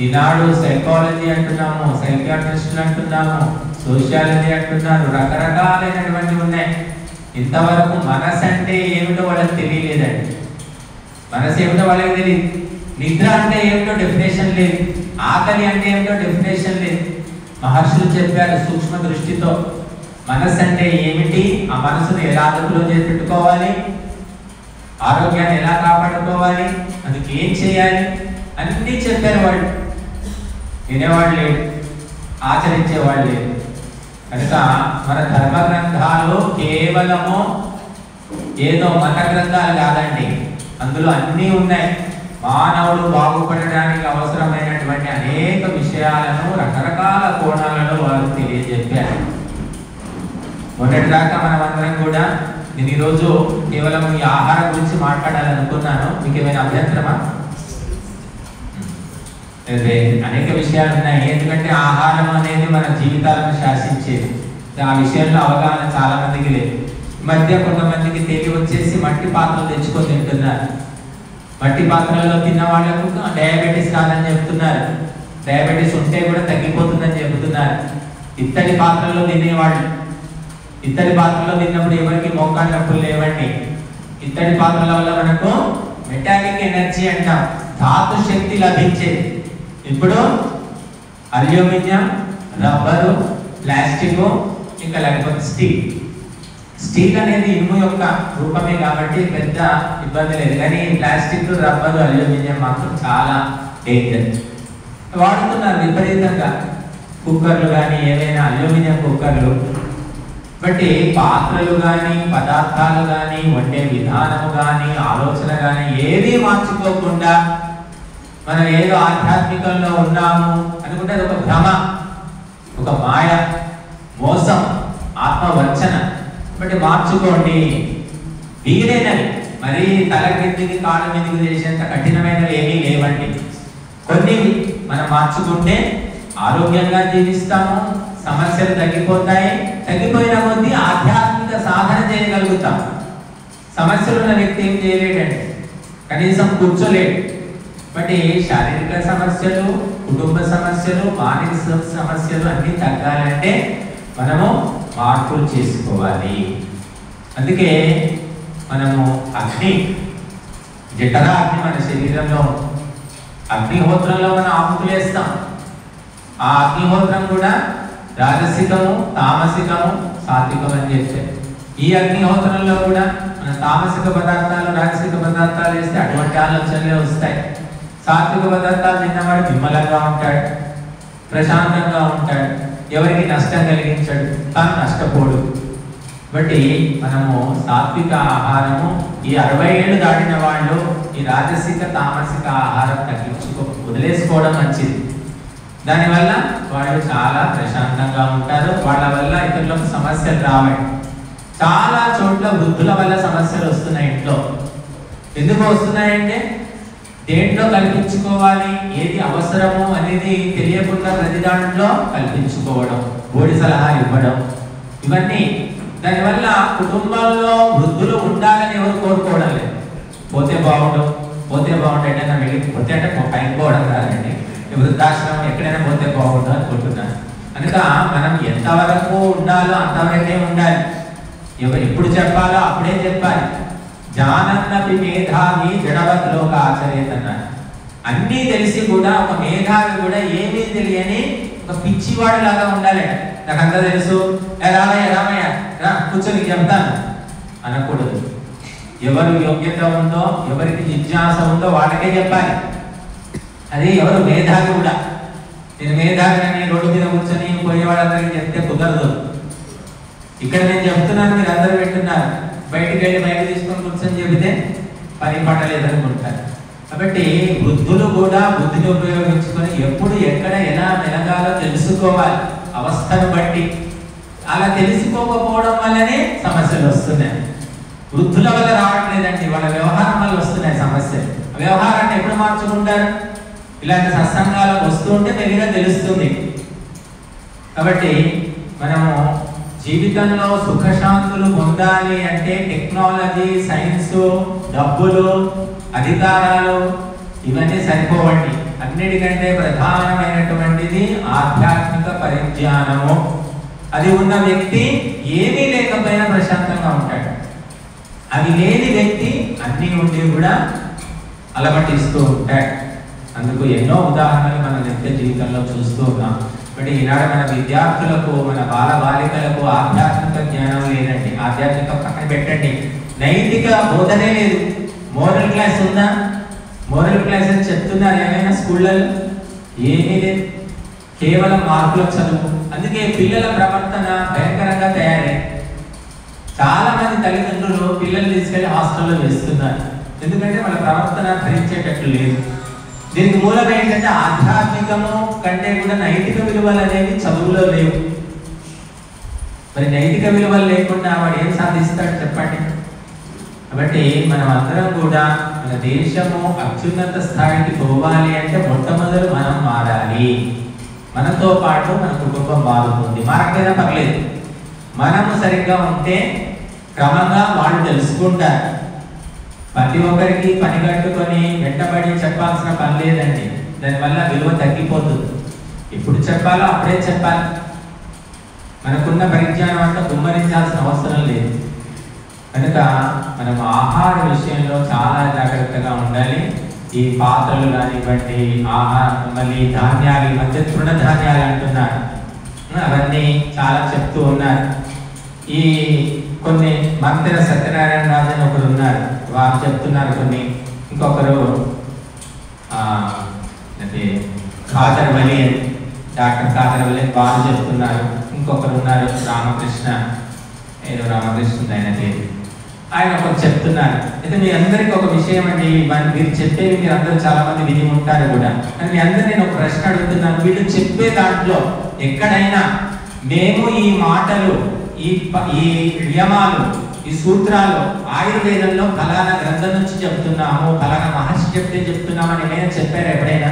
S1: ఈనాడు సైకాలజీ అంటున్నాము, సైకియాట్రిస్టులు అంటున్నాము, సోషియాలజీ అంటున్నారు, రకరకాలైనటువంటివి ఉన్నాయి. ఇంతవరకు మనసు అంటే ఏమిటో వాళ్ళకి తెలియలేదండి. మనసు ఏమిటో వాళ్ళకి తెలియదు. నిద్ర అంటే ఏమిటో డెఫినేషన్ లేదు. ఆకలి అంటే ఏమిటో డెఫినేషన్ లేదు. మహర్షులు చెప్పారు సూక్ష్మ దృష్టితో మనసు అంటే ఏమిటి, ఆ మనసును ఎలా అదుపులో చేసి పెట్టుకోవాలి, ఆరోగ్యాన్ని ఎలా కాపాడుకోవాలి, అందుకు ఏం చేయాలి అన్నీ చెప్పారు. వాళ్ళు వినేవాళ్ళు లేడు, ఆచరించేవాళ్ళు లేరు. కనుక మన ధర్మ గ్రంథాలు కేవలము ఏదో మత గ్రంథాలు కాదండి, అందులో అన్నీ ఉన్నాయి. మానవుడు బాగుపడడానికి అవసరమైనటువంటి అనేక విషయాలను రకరకాల కోణాలలో వారు తెలియజెప్పారు. మొన్నటిదాకా మనం అందరం కూడా నేను ఈరోజు కేవలం ఈ ఆహారం గురించి మాట్లాడాలనుకున్నాను. మీకు ఏమైనా అభ్యంతరమా? అనేక విషయాలు ఉన్నాయి. ఎందుకంటే ఆహారం అనేది మన జీవితాలను శాసించేది. ఆ విషయంలో అవగాహన చాలా మందికి లేదు. మధ్య కొంతమందికి తెలివి వచ్చేసి మట్టి పాత్రలు తెచ్చుకొని తింటున్నారు. మట్టి పాత్రలలో తిన్న వాళ్ళకు డయాబెటీస్ రాదని చెప్తున్నారు. డయాబెటీస్ ఉంటే కూడా తగ్గిపోతుందని చెబుతున్నారు. ఇత్తడి పాత్రలో తినేవాళ్ళు, ఇత్తడి పాత్రలో తిన్నప్పుడు ఎవరికి మోకాళ్ళ నొప్పులు లేవండి. ఇత్తడి పాత్రల వల్ల మనకు మెటాలిక్ ఎనర్జీ అంటాం, ధాతు శక్తి లభించేది. ఇప్పుడు అల్యూమినియం, రబ్బరు, ప్లాస్టిక్, ఇంకా లేకపోతే స్టీల్. స్టీల్ అనేది ఇనుము యొక్క రూపమే కాబట్టి పెద్ద ఇబ్బంది లేదు. కానీ ప్లాస్టిక్, రబ్బరు, అల్యూమినియం మాత్రం చాలా డేంజర్. వాడుతున్నారు విపరీతంగా. కుక్కర్లు కానీ ఏవైనా అల్యూమినియం కుక్కర్లు. బట్టి పాత్రలు కానీ, పదార్థాలు కానీ, వండే విధానము కానీ, ఆలోచన కానీ ఏది మార్చుకోకుండా మనం ఏదో ఆధ్యాత్మికంలో ఉన్నాము అనుకుంటే అది ఒక భ్రమ, ఒక మాయ, మోసం, ఆత్మవంచన. బట్టి మార్చుకోండి. వీలైనవి, మరీ తల కిందికి కాళ్ళ మీదకి చేసేంత కఠినమైనవి ఏమీ లేవండి. కొన్ని మనం మార్చుకుంటే ఆరోగ్యంగా జీవిస్తాము, సమస్యలు తగ్గిపోతాయి. తగ్గిపోయిన కొద్దీ ఆధ్యాత్మిక సాధన చేయగలుగుతాం. సమస్యలు ఉన్న వ్యక్తి ఏం చేయలేడండి, కనీసం కూర్చోలేడు. బట్ శారీరక సమస్యలు, కుటుంబ సమస్యలు, మానసిక సమస్యలు అన్నీ తగ్గాలంటే మనము మార్పులు చేసుకోవాలి. అందుకే మనము అగ్ని, జఠర అగ్ని మన శరీరంలో, అగ్నిహోత్రంలో మనం ఆహుతులు వేస్తాం. ఆ అగ్నిహోత్రం కూడా రాజసికము, తామసికము, సాత్వికం అని చెప్పారు. ఈ అగ్నిహోత్రంలో కూడా మన తామసిక పదార్థాలు, రాజసిక పదార్థాలు వేస్తే అటువంటి ఆలోచనలే వస్తాయి. సాత్విక పదార్థాలు తిన్నవాడు నిమ్మలంగా ఉంటాడు, ప్రశాంతంగా ఉంటాడు, ఎవరికి నష్టం కలిగించాడు, తాను నష్టపోడు. బట్టి మనము సాత్విక ఆహారము, ఈ 60 ఏళ్ళు దాటిన వాళ్ళు ఈ రాజసిక, తామసిక ఆహారం వదిలేసుకోవడం మంచిది. దానివల్ల వాళ్ళు చాలా ప్రశాంతంగా ఉంటారు. వాళ్ళ వల్ల ఇతరులకు సమస్యలు రావండి. చాలా చోట్ల వృద్ధుల వల్ల సమస్యలు వస్తున్నాయి ఇంట్లో. ఎందుకు వస్తున్నాయంటే దేంట్లో కల్పించుకోవాలి, ఏది అవసరము అనేది తెలియకుండా ప్రతి దాంట్లో కల్పించుకోవడం, బోడి సలహాలు ఇవ్వడం, ఇవన్నీ. దానివల్ల కుటుంబంలో వృద్ధులు ఉండాలని ఎవరు కోరుకోవడం లేదు. పోతే బాగుండు, పోతే బాగుండు, ఎక్కడైనా వెళ్ళిపోతే అంటే పైకి పోవడం కాదండి, వృద్ధాశ్రమం ఎక్కడైనా పోతే బాగుండు అనుకుంటున్నాను. కనుక మనం ఎంతవరకు ఉండాలో అంతవరకే ఉండాలి. ఎప్పుడు చెప్పాలో అప్పుడే చెప్పాలి. జానన్నపి మేధావి జడవద్లోక ఆచరేత అన్నారు. అన్నీ తెలిసి కూడా ఒక మేధావి కూడా ఏమీ తెలియని ఒక పిచ్చివాడు లాగా ఉండాలి. నాకు అంతా తెలుసు, రామయ్య రామయ్య రా కూర్చొని చెప్తాను అనకూడదు. ఎవరు యోగ్యత ఉందో, ఎవరికి జిజ్ఞాస ఉందో వాళ్ళకే చెప్పాలి. అది ఎవరు మేధావి కూడా. నేను మేధావిని రోడ్డు మీద కూర్చొని పోయే వాళ్ళందరికీ చెప్తే కుదరదు. ఇక్కడ నేను చెప్తున్నాను, మీరు అందరూ పెట్టున్నారు, బయటికి వెళ్ళి బయట తీసుకొని కూర్చొని చెబితే పని పడలేదనుకుంటారు. కాబట్టి వృద్ధులు కూడా బుద్ధిని ఉపయోగించుకొని ఎప్పుడు ఎక్కడ ఎలా మెలగాలో తెలుసుకోవాలి అవస్థను బట్టి. అలా తెలుసుకోకపోవడం వల్లనే సమస్యలు వస్తున్నాయి. వృద్ధుల వల్ల రావట్లేదండి, వాళ్ళ వ్యవహారం వల్ల వస్తున్నాయి సమస్యలు. వ్యవహారాన్ని ఎప్పుడు మార్చుకుంటారు? ఇలాంటి సత్సంగాలకు వస్తూ ఉంటే మెల్లిగా తెలుస్తుంది. కాబట్టి మనము జీవితంలో సుఖశాంతులు పొందాలి అంటే టెక్నాలజీ, సైన్స్, డబ్బులు, అధికారాలు ఇవన్నీ సరిపోవండి. అన్నిటికంటే ప్రధానమైనటువంటిది ఆధ్యాత్మిక పరిజ్ఞానము. అది ఉన్న వ్యక్తి ఏమీ లేకపోయినా ప్రశాంతంగా ఉంటాడు. అవి లేని వ్యక్తి అన్నీ ఉండి కూడా అలమటిస్తూ ఉంటాడు. అందుకు ఎన్నో ఉదాహరణలు మన నిత్య జీవితంలో చూస్తూ ఉన్నాం. బట్ ఈనాడు మన విద్యార్థులకు, మన బాల బాలికలకు ఆధ్యాత్మిక జ్ఞానం లేదండి. ఆధ్యాత్మిక పక్కన పెట్టండి, నైతిక బోధనే లేదు. మోరల్ క్లాస్ ఉందా? మోరల్ క్లాస్ అని చెప్తున్నారు ఏమైనా స్కూళ్ళలో? ఏమీ లేదు, కేవలం మార్కుల చదువు. అందుకే పిల్లల ప్రవర్తన భయంకరంగా తయారై చాలా మంది తల్లిదండ్రులు పిల్లలు తీసుకెళ్లి హాస్టల్లో వేస్తున్నారు. ఎందుకంటే వాళ్ళ ప్రవర్తన భరించేటట్లు లేదు. దీనికి మూలం ఏంటంటే ఆధ్యాత్మికము కంటే కూడా నైతిక విలువలు అనేవి చదువులో లేవు. మరి నైతిక విలువలు లేకుండా వాడు ఏం సాధిస్తాడు చెప్పండి? కాబట్టి మనం అందరం కూడా మన దేశము అత్యున్నత స్థాయికి పోవాలి అంటే మొట్టమొదలు మనం మారాలి. మనతో పాటు మన కుటుంబం మారుతుంది. మారకపోయినా పర్లేదు, మనము సరిగ్గా ఉంటే క్రమంగా వాళ్ళు తెలుసుకుంటారు. ప్రతి ఒక్కరికి పని కట్టుకొని వెంటబడి చెప్పాల్సిన పని లేదండి. దానివల్ల విలువ తగ్గిపోతుంది. ఎప్పుడు చెప్పాలో అప్పుడే చెప్పాలి. మనకున్న పరిజ్ఞానం అంతా గుమ్మరించాల్సిన అవసరం లేదు. కనుక మనం ఆహార విషయంలో చాలా జాగ్రత్తగా ఉండాలి. ఈ పాత్రలు కానివ్వండి, ఆహారం, మళ్ళీ ధాన్యాలు, ఈ మధ్య తృణధాన్యాలు అంటున్నారు, అవన్నీ చాలా చెప్తూ ఉన్నారు. ఈ కొన్ని మంత్ర సత్యనారాయణ రాజు అని ఒకరు ఉన్నారు, వారు చెప్తున్నారు కొన్ని. ఇంకొకరు కాదర్వలి, డాక్టర్ కాదర్వలి వారు చెప్తున్నారు. ఇంకొకరు ఉన్నారు రామకృష్ణ, ఏదో రామకృష్ణ ఆయన పేరు, ఆయన ఒకరు చెప్తున్నారు. అయితే మీ అందరికీ ఒక విషయం అండి, మీరు చెప్పేవి మీరు అందరూ చాలా మంది విని ఉంటారు కూడా. కానీ మీ అందరూ నేను ఒక ప్రశ్న అడుగుతున్నాను. వీళ్ళు చెప్పే దాంట్లో ఎక్కడైనా మేము ఈ మాటలు, ఈ నియమాలు, ఈ సూత్రాలు ఆయుర్వేదంలో ఫలానా గ్రంథం నుంచి చెప్తున్నాము, ఫలానా మహర్షి చెప్తే చెప్తున్నామని ఏమైనా చెప్పారు ఎప్పుడైనా?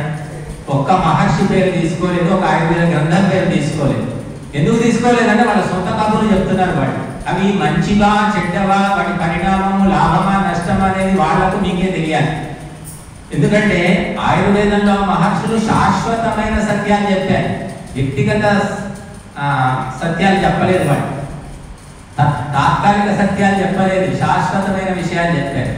S1: ఒక్క మహర్షి పేరు తీసుకోలేదు, ఒక ఆయుర్వేద గ్రంథం పేరు తీసుకోలేదు. ఎందుకు తీసుకోలేదంటే వాళ్ళ సొంత కబుర్లు చెప్తున్నారు వాళ్ళు. అవి మంచివా చెడ్డవా, వాటి పరిణామము లాభమా నష్టమా అనేది వాళ్లకు మీకే తెలియాలి. ఎందుకంటే ఆయుర్వేదంలో మహర్షులు శాశ్వతమైన సత్యాలు చెప్పారు, వ్యక్తిగత సత్యాలు చెప్పలేదు. వాళ్ళు తాత్కాలిక సత్యాలు చెప్పలేదు, శాశ్వతమైన విషయాలు చెప్పారు.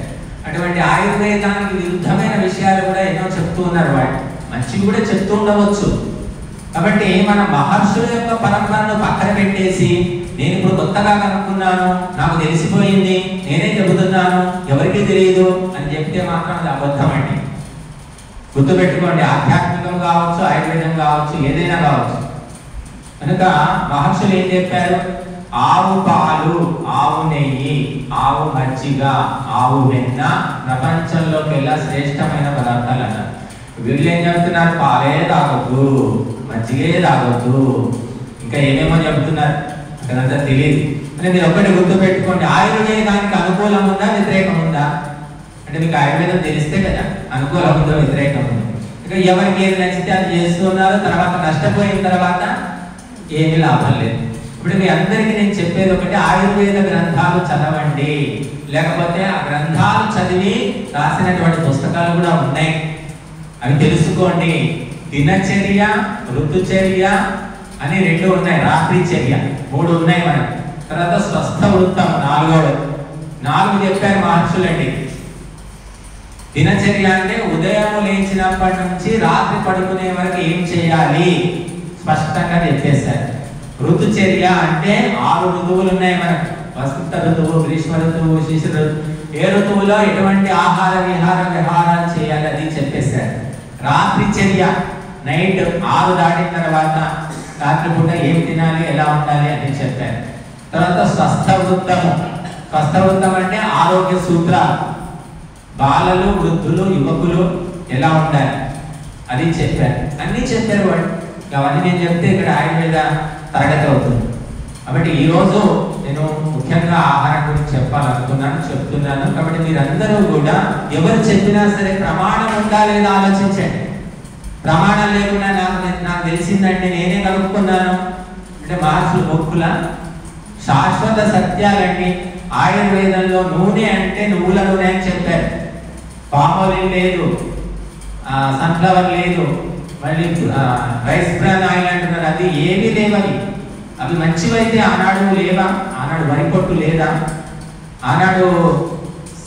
S1: అటువంటి ఆయుర్వేదానికి విరుద్ధమైన విషయాలు కూడా ఎన్నో చెప్తూ ఉన్నారు. వాళ్ళు మంచివి కూడా చెప్తూ ఉండవచ్చు. కాబట్టి మన మహర్షుల యొక్క పరంపరను పక్కన పెట్టేసి నేను ఇప్పుడు కొత్తగా కనుక్కున్నాను, నాకు తెలిసిపోయింది, నేనే చెబుతున్నాను, ఎవరికీ తెలియదు అని చెప్తే మాత్రం అది అబద్ధం అండి. గుర్తుపెట్టుకోండి, ఆధ్యాత్మికం కావచ్చు, ఆయుర్వేదం కావచ్చు, ఏదైనా కావచ్చు. కనుక మహర్షులు ఏం చెప్పారు? ఆవు పాలు, ఆవు నెయ్యి, ఆవు మజ్జిగ, ఆవు వెన్న ప్రపంచంలోకెల్లా శ్రేష్టమైన పదార్థాలు అన్నారు. వీళ్ళు ఏం చెబుతున్నారు? పాలే తాగొద్దు, మజ్జిగే తాగొద్దు, ఇంకా ఏమేమో చెబుతున్నారు, అక్కడంతా తెలియదు. అంటే మీరు ఒక్కటి గుర్తుపెట్టుకోండి, ఆయుర్వేదానికి అనుకూలం ఉందా వ్యతిరేకం ఉందా? అంటే మీకు ఆయుర్వేదం తెలిస్తే కదా అనుకూలం ఉందో వ్యతిరేకం ఉందో. ఇక ఎవరికి ఏది నచ్చితే అది చేస్తున్నారు, తర్వాత నష్టపోయిన తర్వాత ఏమీ లాభం లేదు. ఇప్పుడు మీ అందరికీ నేను చెప్పేది ఒకటి, ఆయుర్వేద గ్రంథాలు చదవండి. లేకపోతే ఆ గ్రంథాలు చదివి రాసినటువంటి పుస్తకాలు కూడా ఉన్నాయి, అవి తెలుసుకోండి. దినచర్య, ఋతుచర్య అని 2 ఉన్నాయి, రాత్రి చర్య 3 ఉన్నాయి మనకి. తర్వాత స్వస్థ వృత్తం 4 చెప్పారు మహర్షులండి. దినచర్య అంటే ఉదయం లేచినప్పటి నుంచి రాత్రి పడుకునే వరకు ఏం చేయాలి స్పష్టంగా చెప్పేశారు. ఋతుచర్య అంటే 6 ఋతువులు ఉన్నాయి మనకు. వసంత ఋతువు, గ్రీష్మ ఋతువు, శిశిర ఋతువు. ఏ ఋతువులో ఎటువంటి ఆహార విహారాలు చేయాలి అది చెప్పేశారు. రాత్రి చర్య నైట్ 6 దాటిన తర్వాత రాత్రిపూట ఏం తినాలి, ఎలా ఉండాలి అని చెప్పారు. తర్వాత స్వస్థ వృత్తము. స్వస్థ వృత్తం అంటే ఆరోగ్య సూత్రాలు, బాలలు, వృద్ధులు, యువకులు ఎలా ఉండాలి అది చెప్పారు. అన్నీ చెప్పారు వాళ్ళు. అవన్నీ నేను చెప్తే ఇక్కడ ఆయుర్వేద తరగతి అవుతుంది. కాబట్టి ఈరోజు నేను ముఖ్యంగా ఆహారం గురించి చెప్తున్నాను. కాబట్టి మీరందరూ కూడా ఎవరు చెప్పినా సరే ప్రమాణం ఉందా లేదా ఆలోచించండి. ప్రమాణం లేకుండా నాకు తెలిసిందంటే నేనే కలుపుకున్నాను అంటే మహర్షులు మొక్కుల శాశ్వత సత్యాలండి. ఆయుర్వేదంలో నూనె అంటే నువ్వుల నూనె అని చెప్పారు. పామోలిన్ లేదు, సన్ఫ్లవర్ లేదు, మళ్ళీ రైస్ బ్రాన్ ఆయిల్ అంటున్నారు, అది ఏమీ లేవని. అవి మంచివైతే ఆనాడు లేవా? ఆనాడు వరి పొట్టు లేదా? ఆనాడు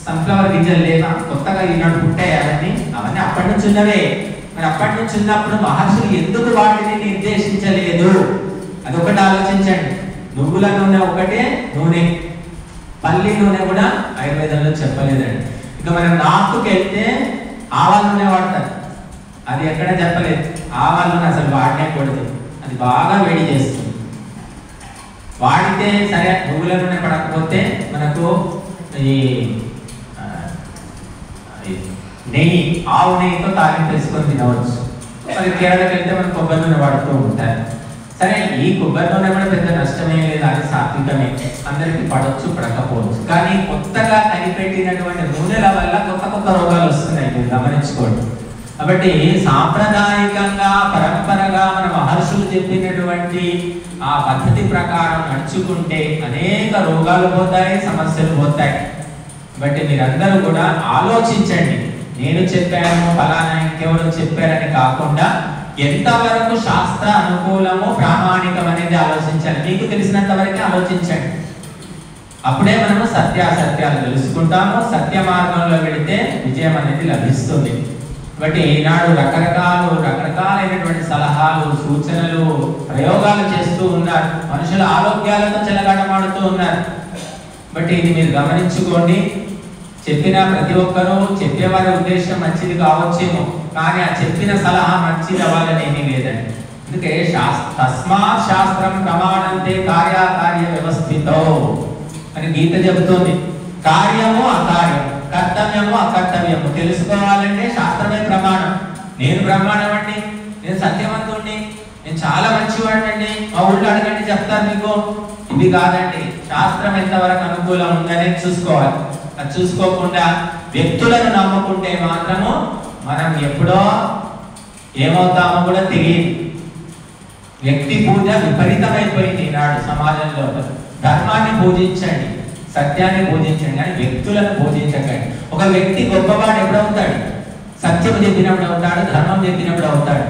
S1: సన్ఫ్లవర్ గింజలు లేవా? కొత్తగా ఈనాడు పుట్టాయి అవన్నీ అప్పటి నుంచి ఉన్నవే. మరి అప్పటి నుంచి ఉన్నప్పుడు మహర్షులు ఎందుకు వాటిని నిర్దేశించలేదు? అదొకటి ఆలోచించండి. నువ్వుల నూనె ఒకటే నూనె, పల్లి నూనె కూడా ఆయుర్వేదంలో చెప్పలేదండి. ఇక మనం నార్త్కి వెళ్తే ఆవాల నూనె వాడతారు, అది ఎక్కడ చెప్పలేదు. ఆవాల నూనె అసలు వాడనే కూడదు, అది బాగా వేడి చేస్తుంది. వాడితే సరే, నువ్వుల నూనె పడకపోతే మనకు ఈ నెయ్యి, ఆవు నెయ్యితో తాలింపు వేసుకొని తినవచ్చు. మరి కేరళకి వెళ్తే మనం కొబ్బరి నూనె వాడుతూ ఉంటారు. సరే, ఈ కొబ్బరి నూనె కూడా పెద్ద నష్టమే లేదు, అది సాత్వికమే, అందరికీ పడవచ్చు పడకపోవచ్చు. కానీ కొత్తగా కనిపెట్టినటువంటి నూనెల వల్ల కొత్త రోగాలు వస్తున్నాయి, మీరు గమనించుకోండి. కాబట్టి సాంప్రదాయకంగా పరంపరగా మన మహర్షులు చెప్పినటువంటి ఆ పద్ధతి ప్రకారం నడుచుకుంటే అనేక రోగాలు పోతాయి, సమస్యలు పోతాయి. కాబట్టి మీరందరూ కూడా ఆలోచించండి. నేను చెప్పాను, ఫలానా ఇంకెవరో చెప్పారని కాకుండా ఎంతవరకు శాస్త్ర అనుకూలము, ప్రామాణికం అనేది ఆలోచించాలి. మీకు తెలిసినంత వరకే ఆలోచించండి. అప్పుడే మనము సత్యాసత్యాలు తెలుసుకుంటాము. సత్య మార్గంలో వెళితే విజయం అనేది లభిస్తుంది. కాబట్టి ఈనాడు రకరకాలైనటువంటి సలహాలు, సూచనలు, ప్రయోగాలు చేస్తూ ఉన్నారు. మనుషుల ఆరోగ్యాలతో చెలగాటమాడుతూ ఉన్నారు. బట్ ఇది మీరు గమనించుకోండి. చెప్పిన ప్రతి ఒక్కరూ చెప్పేవారి ఉద్దేశం మంచిది కావచ్చేమో, కానీ ఆ చెప్పిన సలహా మంచిది అవ్వాలని ఏమీ లేదండి. అందుకే తస్మాత్ శాస్త్రం ప్రమాణంతే కార్యాకార్య వ్యవస్థితో అని గీత చెబుతోంది. కార్యము అకార్యము, కర్తవ్యము అకర్తవ్యము తెలుసుకోవాలంటే శాస్త్రమే ప్రమాణం. నేను ప్రమాణం అండి, నేను సత్యవంతుడిని, నేను చాలా మంచివాడినండి, మా ఊళ్ళో అడగండి చెప్తాను మీకు. ఇది కాదండి. శాస్త్రం ఎంతవరకు అనుకూలం ఉందనే చూసుకోవాలి. అది చూసుకోకుండా వ్యక్తులను నమ్ముకుంటే మాత్రము మనం ఎప్పుడో ఏమవుతామో కూడా తెలియదు. వ్యక్తి పూజ విపరీతమైపోయింది ఈనాడు సమాజంలో. ధర్మాన్ని పూజించండి, సత్యాన్ని పూజించండి, కానీ వ్యక్తులను పూజించకండి. ఒక వ్యక్తి గొప్పవాడు ఎప్పుడవుతాడు? సత్యం చెప్పినప్పుడు అవుతాడు, ధర్మం చెప్పినప్పుడు అవుతాడు.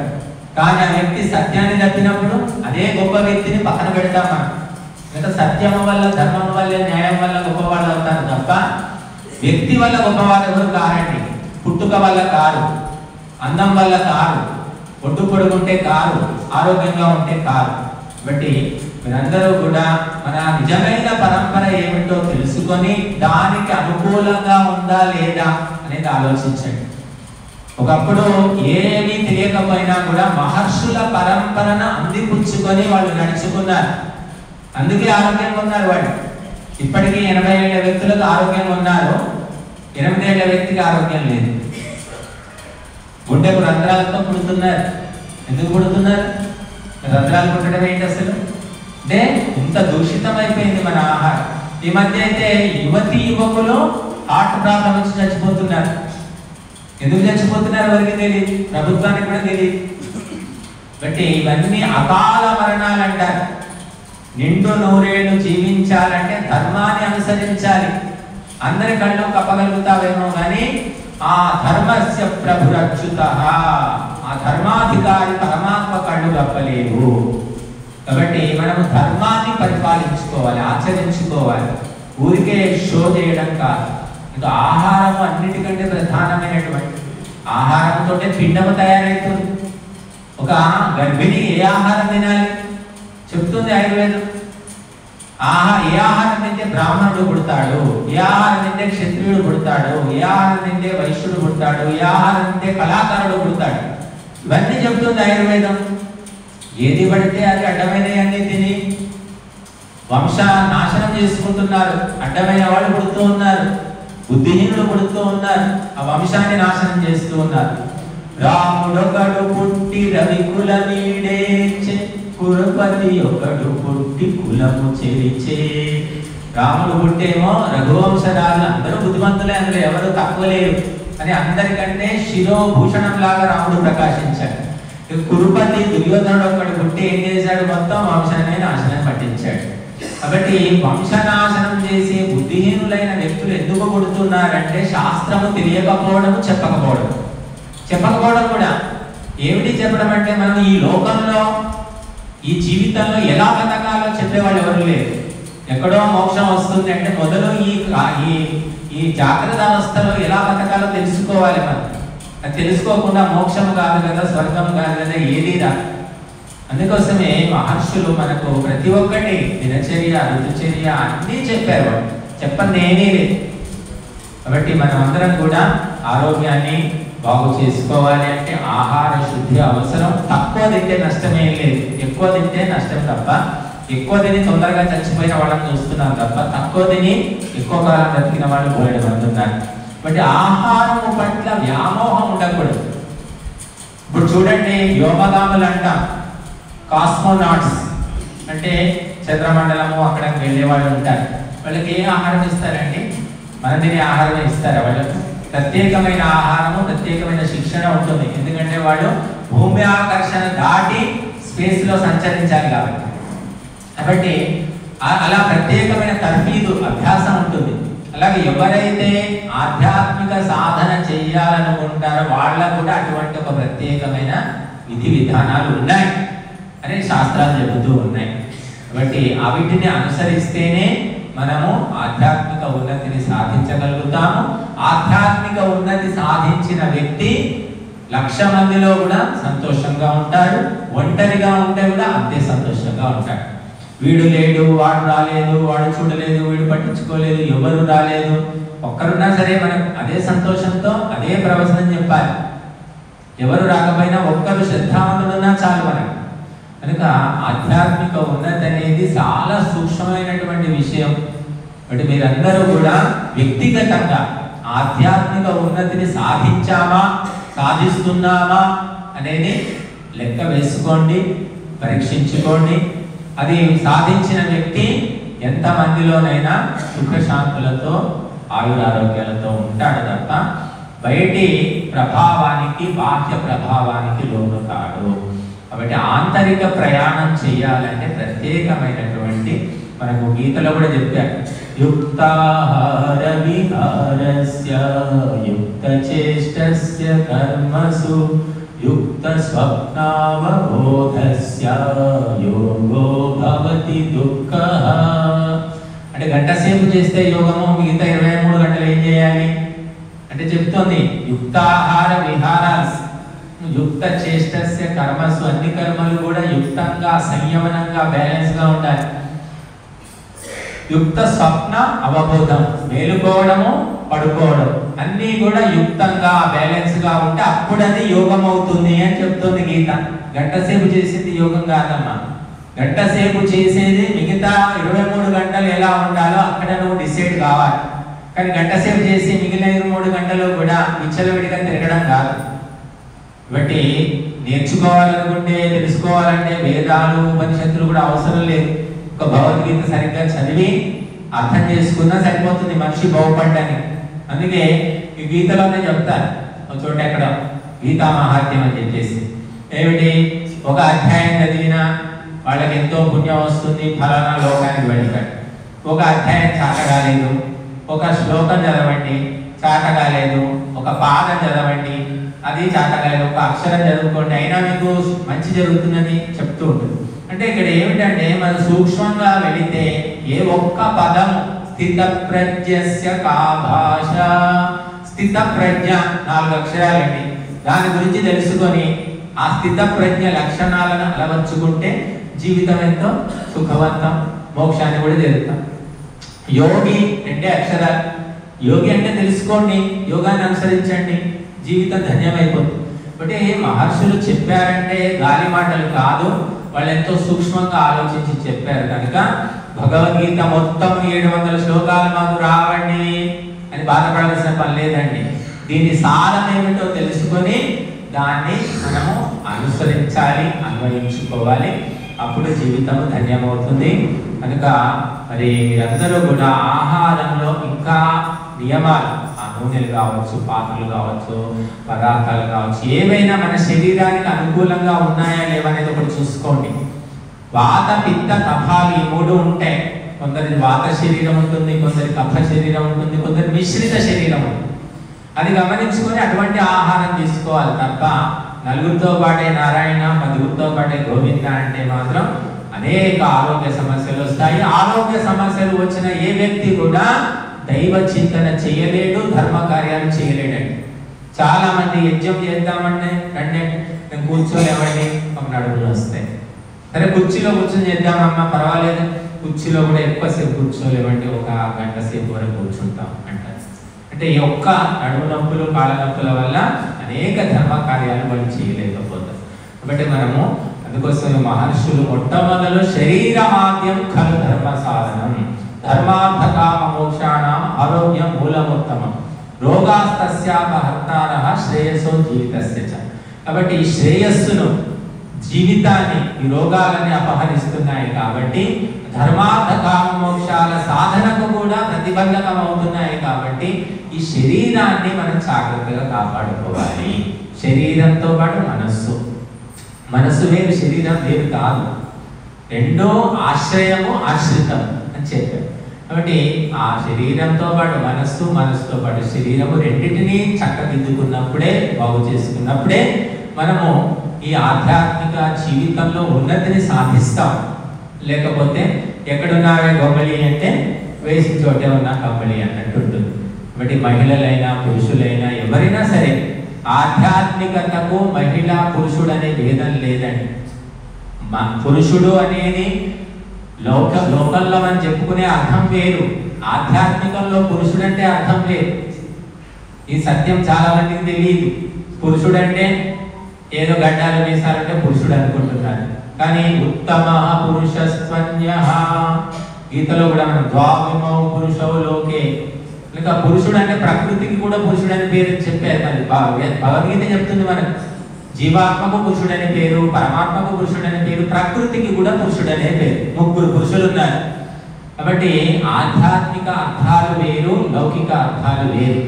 S1: కానీ ఆ వ్యక్తి సత్యాన్ని తప్పినప్పుడు అదే గొప్ప వ్యక్తిని పక్కన పెడతాం మనం. ఇంకా సత్యం వల్ల, ధర్మం వల్ల, న్యాయం వల్ల గొప్పవాళ్ళు అవుతారు తప్ప వ్యక్తి వల్ల గొప్పవాళ్ళు ఎవరు కారండి. పుట్టుక వల్ల కారు, అందం వల్ల కారు, ఒడ్డు పొడుగుంటే కారు, ఆరోగ్యంగా ఉంటే కారు. కాబట్టి మీరందరూ కూడా మన నిజమైన పరంపర ఏమిటో తెలుసుకొని దానికి అనుకూలంగా ఉందా లేదా అనేది ఆలోచించండి. ఒకప్పుడు ఏమీ తెలియకపోయినా కూడా మహర్షుల పరంపరను అందిపుచ్చుకొని వాళ్ళు నడుచుకున్నారు. అందుకే ఆరోగ్యంగా ఉన్నారు వాళ్ళు. ఇప్పటికీ 80 ఏళ్ల వ్యక్తులకు ఆరోగ్యంగా ఉన్నారు, 8 ఏళ్ల వ్యక్తికి ఆరోగ్యం లేదు. గుండెకు రంధ్రాలతో పుడుతున్నారు. ఎందుకు పుడుతున్నారు? రంధ్రాలు పుట్టడం ఏంటి అసలు? అంటే ఇంత దూషితమైపోయింది మన ఆహారం. ఈ మధ్య అయితే యువతి యువకులు హార్ట్ ప్రాబ్లం వచ్చి చచ్చిపోతున్నారు. ఎందుకు చచ్చిపోతున్నారు ఎవరికి తెలియదు, ప్రభుత్వానికి కూడా తెలియదు. బట్టి ఇవన్నీ అకాల మరణాలు అంటారు. నిండు నూరేళ్లు జీవించాలంటే ధర్మాన్ని అనుసరించాలి. అందరి కళ్ళు కప్పగలుగుతావేమో కానీ ఆ ధర్మస్య ప్రభురచ్యుత, ఆ ధర్మాధికారి పరమాత్మ కళ్ళు కప్పలేవు. కాబట్టి మనము ధర్మాన్ని పరిపాలించుకోవాలి, ఆచరించుకోవాలి. ఊరికే షో చేయడం కాదు. ఇంకా ఆహారం అన్నిటికంటే ప్రధానమైనటువంటి ఆహారంతో పిండము తయారవుతుంది. ఒక గర్భిణి ఏ ఆహారం తినాలి చెప్తుంది ఆయుర్వేదం. ఏ ఆహారం తింటే బ్రాహ్మణుడు పుడతాడు, ఏ ఆహారం తింటే క్షత్రియుడు పుడతాడు, ఏ ఆహారం తింటే వైశ్యుడు పుడతాడు, ఏ ఆహారం తింటే కళాకారుడు పుడతాడు, ఇవన్నీ చెప్తుంది ఆయుర్వేదం. ఏది పడితే అది అడ్డమైనవన్నీ తిని వంశ నాశనం చేసుకుంటున్నారు. అడ్డమైన వాళ్ళు పుడుతూ ఉన్నారు, బుద్ధిహీనులు పుడుతూ ఉన్నారు, ఆ వంశాన్ని నాశనం చేస్తూ ఉన్నారు. రాముడొకడు పుట్టి రవి కులమీడేచే, కురుపతి ఒకడు పుట్టి కులము చెరిచే. రాముడు పుట్టేమో రఘువంశరాజు, అందరూ బుద్ధిమంతులే, అందులో ఎవరు తక్కువ లేరు అని అందరికంటే శిరోభూషణం లాగా రాముడు ప్రకాశించాడు. కురుపతి దుర్యోధనుడు ఒకడు పుట్టి ఏం చేశాడు, మొత్తం వంశాన్ని నాశనం పట్టించాడు. కాబట్టి వంశనాశనం చేసే బుద్ధిహీనులైన వ్యక్తులు ఎందుకు పుడుతున్నారంటే శాస్త్రము తెలియకపోవడము, చెప్పకపోవడం కూడా. ఏమిటి చెప్పడం అంటే మనం ఈ లోకంలో ఈ జీవితంలో ఎలా బతకాలో చెప్పేవాళ్ళు ఎవరు లేరు. ఎక్కడో మోక్షం వస్తుంది అంటే మొదలు ఈ జాగ్రత్త అవస్థలో ఎలా బతకాలో తెలుసుకోవాలి మనం. అది తెలుసుకోకుండా మోక్షం కాదు కదా, స్వర్గం కాదు కదా, ఏది రాదు. అందుకోసమే మహర్షులు మనకు ప్రతి ఒక్కటి దినచర్య, ఋతుచర్య అన్నీ చెప్పారు. చెప్పండి ఏమీ లేదు. కాబట్టి మనం అందరం కూడా ఆరోగ్యాన్ని బాగు చేసుకోవాలి అంటే ఆహార శుద్ధి అవసరం. తక్కువ తింటే నష్టమేం లేదు, ఎక్కువ తింటే నష్టం తప్ప. ఎక్కువ తిని తొందరగా చచ్చిపోయిన వాళ్ళని చూస్తున్నాం తప్ప తక్కువ తిని ఎక్కువ కాలం బ్రతికిన వాళ్ళు పోయడం అంటున్నారు. కాబట్టి ఆహారం పట్ల వ్యామోహం ఉండకూడదు. ఇప్పుడు చూడండి, వ్యోమగాములు అంటాం, కాస్మోనాట్స్ అంటే చంద్రమండలము అక్కడికి వెళ్ళే వాళ్ళు ఉంటారు. వాళ్ళకి ఏ ఆహారం ఇస్తారండి? మనం తినే ఆహారమే ఇస్తారా వాళ్ళకు? ప్రత్యేకమైన ఆహారము, ప్రత్యేకమైన శిక్షణ ఉంటుంది. ఎందుకంటే వాళ్ళు భూమి ఆకర్షణ దాటి స్పేస్ లో సంచరించాలి కాబట్టి. కాబట్టి అలా ప్రత్యేకమైన తర్ఫీదు, అభ్యాసం ఉంటుంది. అలాగే ఎవరైతే ఆధ్యాత్మిక సాధన చేయాలనుకుంటారో వాళ్ళకు కూడా అటువంటి ఒక ప్రత్యేకమైన విధి విధానాలు ఉన్నాయి అని శాస్త్రాలు చెబుతూ ఉన్నాయి. కాబట్టి వీటిని అనుసరిస్తేనే మనము ఆధ్యాత్మిక ఉన్నతిని సాధించగలుగుతాము. ఆధ్యాత్మిక ఉన్నతి సాధించిన వ్యక్తి 1,00,000 మందిలో కూడా సంతోషంగా ఉంటాడు. ఒంటరిగా ఉంటే కూడా అంతే సంతోషంగా ఉంటాడు. వీడు లేడు, వాడు రాలేదు, వాడు చూడలేదు, వీడు పట్టించుకోలేదు, ఎవరు రాలేదు, ఒక్కరున్నా సరే మనకు అదే సంతోషంతో అదే ప్రవచనం చెప్పాలి. ఎవరు రాకపోయినా ఒక్కరు శ్రద్ధావంతుడున్నా చాలు మనకు. కనుక ఆధ్యాత్మిక ఉన్నతి అనేది చాలా సూక్ష్మమైనటువంటి విషయం. కాబట్టి మీరందరూ కూడా వ్యక్తిగతంగా ఆధ్యాత్మిక ఉన్నతిని సాధించామా, సాధిస్తున్నామా అనేది లెక్క వేసుకోండి, పరీక్షించుకోండి. అది సాధించిన వ్యక్తి ఎంతమందిలోనైనా సుఖశాంతులతో ఆయురారోగ్యాలతో ఉంటాడు తప్ప బయటి ప్రభావానికి, బాహ్య ప్రభావానికి లోను కాడు. కాబట్టి ఆంతరిక ప్రయాణం చేయాలంటే ప్రత్యేకమైనటువంటి, మనకు గీతలో కూడా చెప్పారు, యుక్తాహార విహారస్య యుక్త చేష్టస్య కర్మసు యుక్త స్వప్నావబోధస్య యోగో భవతి దుఃఖః. అంటే గంట సేపు చేస్తే యోగము, మిగతా 23 గంటలు ఏం చేయాలి అంటే చెప్తోంది యుక్తాహార విహారాస్ యుక్త చేష్టస్య కర్మసు. అన్ని కర్మలు కూడా యుక్తంగా, సంయమనంగా, బ్యాలెన్స్ గా ఉండాలి. యుక్త స్వప్న అవబోధం, మేలుకోవడము, పడుకోవడం అన్నీ కూడా యుక్తంగా, బ్యాలెన్స్ గా ఉంటే అప్పుడు అది యోగం అవుతుంది అని చెప్తుంది గీత. గంట సేపు చేసింది యోగం కాదమ్మా. గంట సేపు చేసేది మిగతా 23 గంటలు ఎలా ఉండాలో అక్కడ నువ్వు డిసైడ్ కావాలి. కానీ గంట సేపు చేసి మిగిలిన 23 గంటలు కూడా విచ్చలవిడిగా తిరగడం కాదు. కాబట్టి నేర్చుకోవాలనుకుంటే, తెలుసుకోవాలంటే వేదాలు, ఉపనిషత్తులు కూడా అవసరం లేదు. ఒక భగవద్గీత సరిగ్గా చదివి అర్థం చేసుకున్నా సరిపోతుంది మనిషి బాగుపడ్డానికి. అందుకే ఈ గీతలోనే చెప్తారు ఒక చోట ఎక్కడ గీతా మహాత్మ్యం అని చెప్పేసి ఏమిటి, ఒక అధ్యాయం చదివినా వాళ్ళకి ఎంతో పుణ్యం వస్తుంది, ఫలానా లోకానికి వెళ్తాడు. ఒక అధ్యాయం చాట కాలేదు, ఒక శ్లోకం చదవండి చాట కాలేదు, ఒక పాదం చదవండి అది చాట కాలేదు, ఒక అక్షరం చదువుకోండి అయినా మీకు మంచి జరుగుతుందని చెప్తూ ఉంటుంది. అంటే ఇక్కడ ఏమిటంటే మనం సూక్ష్మంగా వెళితే ఏ ఒక్క పదం స్థిత ప్రజ్ఞస్య కా భాష, స్థిత ప్రజ్ఞ 4 అక్షరాలండి, దాని గురించి తెలుసుకొని ఆ స్థిత ప్రజ్ఞ లక్షణాలను అలవర్చుకుంటే జీవితం ఎంతో సుఖవంతం, మోక్షాన్ని కూడా చేరుతాం. యోగి 2 అక్షరాలు, యోగి అంటే తెలుసుకోండి, యోగాన్ని అనుసరించండి, జీవితం ధన్యమైపోతుంది. అంటే మహర్షులు చెప్పారంటే గాలి మాటలు కాదు, వాళ్ళు ఎంతో సూక్ష్మంగా ఆలోచించి చెప్పారు కనుక భగవద్గీత మొత్తం 700 శ్లోకాలు మాకు రావండి అని బాధపడాల్సిన పని లేదండి. దీని సారం ఏమిటో తెలుసుకొని దాన్ని మనము అనుసరించాలి, అన్వయించుకోవాలి, అప్పుడు జీవితం ధన్యమవుతుంది. కనుక మరి మీరందరూ కూడా ఆహారంలో ఇంకా నియమాలు, ఆ నూనెలు కావచ్చు, పాత్రలు కావచ్చు, పదార్థాలు కావచ్చు, ఏవైనా మన శరీరానికి అనుకూలంగా ఉన్నాయా లేవనేది ఒకటి చూసుకోండి. వాత పిత్త కఫాలు ఈ 3 ఉంటాయి. కొందరి వాత శరీరం ఉంటుంది, కొందరి కఫ శరీరం ఉంటుంది, కొందరి మిశ్రిత శరీరం ఉంటుంది. అది గమనించుకొని అటువంటి ఆహారం తీసుకోవాలి తప్ప నలుగురితో పాటే నారాయణ 10గురితో పాటే గోవింద అంటే మాత్రం అనేక ఆరోగ్య సమస్యలు వస్తాయి. ఆరోగ్య సమస్యలు వచ్చిన ఏ వ్యక్తి కూడా దైవ చింతన చేయలేడు, ధర్మ కార్యాలు చేయలేడండి. చాలా మంది యజ్ఞం చేద్దామంటే రండి నేను కూర్చోలేవండి, ఒక నడుములు వస్తాయి. సరే కుర్చీలో కూర్చొని చేద్దామమ్మా పర్వాలేదు, కుర్చీలో కూడా ఎక్కువసేపు కూర్చోలేవండి, ఒక గంట సేపు వరకు కూర్చుంటాం అంటారు. అంటే ఈ ఒక్క నడుము నొప్పులు కాళ్ళ నొప్పుల వల్ల అనేక ధర్మ కార్యాలు వాళ్ళు చేయలేకపోతారు. కాబట్టి మనము అందుకోసం మహర్షులు మొట్టమొదలు శరీరమాద్యం ఖలు ధర్మ సాధనం, ధర్మార్థ కామ మోక్షాణం ఆరోగ్యం మూలముత్తమం, రోగాస్తస్యాపహర్తారః శ్రేయసో జీవితస్య చ. కాబట్టి ఈ శ్రేయస్సును, జీవితాన్ని ఈ రోగాలని అపహరిస్తున్నాయి కాబట్టి ధర్మార్థ కామ మోక్షాల సాధనకు కూడా ప్రతిబంధకం అవుతున్నాయి. కాబట్టి ఈ శరీరాన్ని మనం జాగ్రత్తగా కాపాడుకోవాలి. శరీరంతో పాటు మనస్సు, మనస్సు వేరు శరీరం వేరు కాదు, రెండో ఆశ్రయము ఆశ్రితం అని చెప్పారు. కాబట్టి ఆ శరీరంతో పాటు మనస్సు, మనస్సుతో పాటు శరీరము రెండింటినీ చక్కదిద్దుకున్నప్పుడే, బాగు చేసుకున్నప్పుడే మనము ఈ ఆధ్యాత్మిక జీవితంలో ఉన్నతిని సాధిస్తాం. లేకపోతే ఎక్కడున్నావే గొప్పలి అంటే వేసిన చోటే ఉన్న కప్పలి అన్నట్టు ఉంటుంది. కాబట్టి మహిళలైనా పురుషులైనా ఎవరైనా సరే ఆధ్యాత్మికతకు మహిళ పురుషుడు అనే భేదం లేదండి. పురుషుడు అనేది లోకల్లో మనం చెప్పుకునే అర్థం వేరు, ఆధ్యాత్మికంలో పురుషుడు అంటే అర్థం వేరు. ఈ సత్యం చాలా మందికి తెలియదు. పురుషుడు అంటే ఏదో గడ్డాలు వేసారంటే పురుషుడు అనుకుంటున్నారు. కానీ ఉత్తమ పురుషస్త్వన్యః, గీతలో కూడా మనం ద్వావిమౌ పురుషౌ లోకే, లేక పురుషుడు అంటే ప్రకృతికి కూడా పురుషుడు అని పేరు చెప్పారు. మరి భగవద్గీత చెప్తుంది మనకు జీవాత్మకు పురుషుడు అనే పేరు, పరమాత్మకు పురుషుడు అనే పేరు, ప్రకృతికి కూడా పురుషుడు అనే పేరు. 3 పురుషులు ఉన్నారు. కాబట్టి ఆధ్యాత్మిక అర్థాలు వేరు, లౌకిక అర్థాలు వేరు.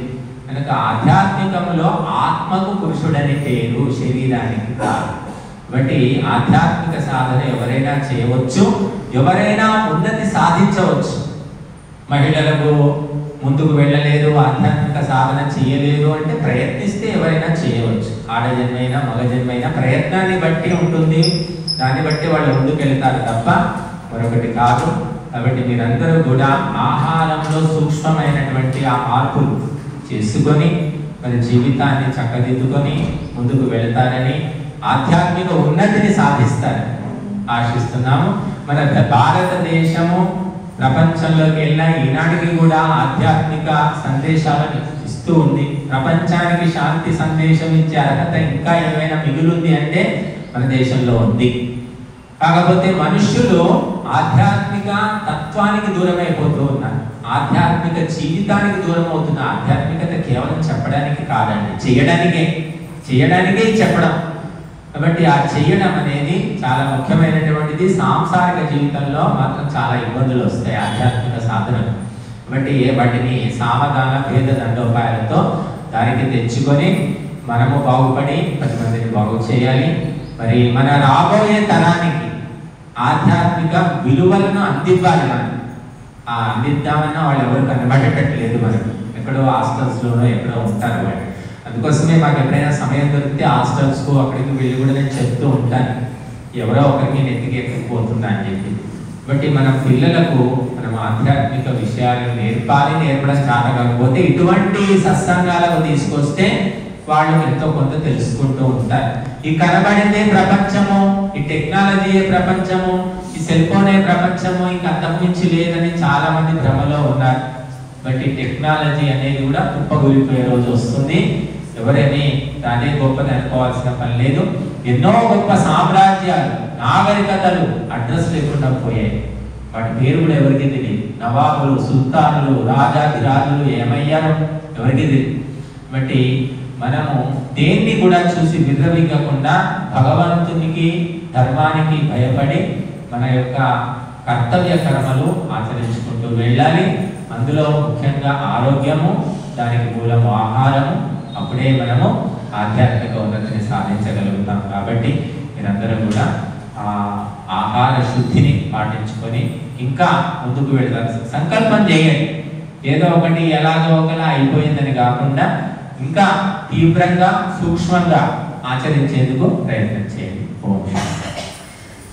S1: కనుక ఆధ్యాత్మికంలో ఆత్మకు పురుషుడు అనే పేరు, శరీరానికి కాదు. కాబట్టి ఆధ్యాత్మిక సాధన ఎవరైనా చేయవచ్చు, ఎవరైనా ఉన్నతి సాధించవచ్చు. మహిళలకు ముందుకు వెళ్ళలేదు, ఆధ్యాత్మిక సాధన చేయలేదు అంటే ప్రయత్నిస్తే ఎవరైనా చేయవచ్చు. ఆడజన్మైనా మగజన్మైనా ప్రయత్నాన్ని బట్టి ఉంటుంది, దాన్ని బట్టి వాళ్ళు ముందుకు వెళ్తారు తప్ప మరొకటి కాదు. కాబట్టి మీరందరూ కూడా ఆహారంలో సూక్ష్మమైనటువంటి ఆ మార్పులు చేసుకొని మరి జీవితాన్ని చక్కదిద్దుకొని ముందుకు వెళ్తారని, ఆధ్యాత్మిక ఉన్నతిని సాధిస్తారని ఆశిస్తున్నాము. మన భారతదేశము ప్రపంచంలోకి వెళ్ళినా ఈనాటికి కూడా ఆధ్యాత్మిక సందేశాలను ఇస్తూ ఉంది. ప్రపంచానికి శాంతి సందేశం ఇచ్చే అర్హత ఇంకా ఏమైనా మిగిలింది అంటే మన దేశంలో ఉంది. కాకపోతే మనుష్యులు ఆధ్యాత్మిక తత్వానికి దూరం అయిపోతూ ఉన్నారు, ఆధ్యాత్మిక జీవితానికి దూరం అవుతున్నారు. ఆధ్యాత్మికత కేవలం చెప్పడానికి కాదండి, చేయడానికే చెప్పడం. కాబట్టి ఆ చేయడం అనేది చాలా ముఖ్యమైనటువంటిది. సాంసారిక జీవితంలో మాత్రం చాలా ఇబ్బందులు వస్తాయి ఆధ్యాత్మిక సాధనలు. వాటిని సామధాన భేద దండోపాయాలతో దానికి తెచ్చుకొని మనము బాగుపడి 10 మందిని బాగు చేయాలి. మరి మన రాబోయే తరానికి ఆధ్యాత్మిక విలువలను అందివ్వాలి. మనం అందిద్దామన్నా వాళ్ళు ఎవరు కనబడేటట్లేదు. మనకు ఎక్కడో హాస్టల్స్లోనో ఎక్కడో ఉంటారు వాళ్ళు. అందుకోసమే మాకు ఎప్పుడైనా సమయం దొరికితే హాస్టల్స్కు అక్కడికి వెళ్ళి కూడా నేను చెప్తూ ఉంటాను, ఎవరో ఒకరికి నెత్తికి ఎక్కిపోతుందా అని చెప్పి. కాబట్టి మన పిల్లలకు మనం ఆధ్యాత్మిక విషయాలు నేర్పడం చాలా కాకపోతే ఇటువంటి సత్సంగాలకు తీసుకొస్తే వాళ్ళు ఎంతో కొంత తెలుసుకుంటూ ఉంటారు. ఈ కనబడిందే ప్రపంచము, ఈ టెక్నాలజీయే ప్రపంచము, ఈ సెల్ ఫోనే ప్రపంచము, ఇంకా అంతకుమించి లేదని చాలా మంది భ్రమలో ఉన్నారు. బట్ ఈ టెక్నాలజీ అనేది కూడా కుప్పగూలిపోయే రోజు వస్తుంది. ఎవరేమి దానే గొప్పది అనుకోవాల్సిన పని లేదు. ఎన్నో గొప్ప సామ్రాజ్యాలు, నాగరికతలు అడ్రస్ లేకుండా పోయాయి. వాటి పేరు కూడా ఎవరికి తెలియదు. నవాబులు, సుల్తానులు, రాజాధిరాజులు ఏమయ్యారో ఎవరికి తెలియదు. బట్టి మనము దేన్ని కూడా చూసి విర్రవిగ్గకుండా భగవంతునికి, ధర్మానికి భయపడి మన యొక్క కర్తవ్య కర్మలు ఆచరించుకుంటూ వెళ్ళాలి. అందులో ముఖ్యంగా ఆరోగ్యము, దానికి మూలము ఆహారము. అప్పుడే మనము ఆధ్యాత్మిక ఉన్నతిని సాధించగలుగుతాం. కాబట్టి మీరందరూ కూడా ఆహార శుద్ధిని పాటించుకొని ఇంకా ముందుకు వెళ్తారు. సంకల్పం చేయండి. ఏదో ఒకటి ఎలాగో ఒకలా అయిపోయిందని కాకుండా ఇంకా తీవ్రంగా, సూక్ష్మంగా ఆచరించేందుకు ప్రయత్నం చేయండి. ఓం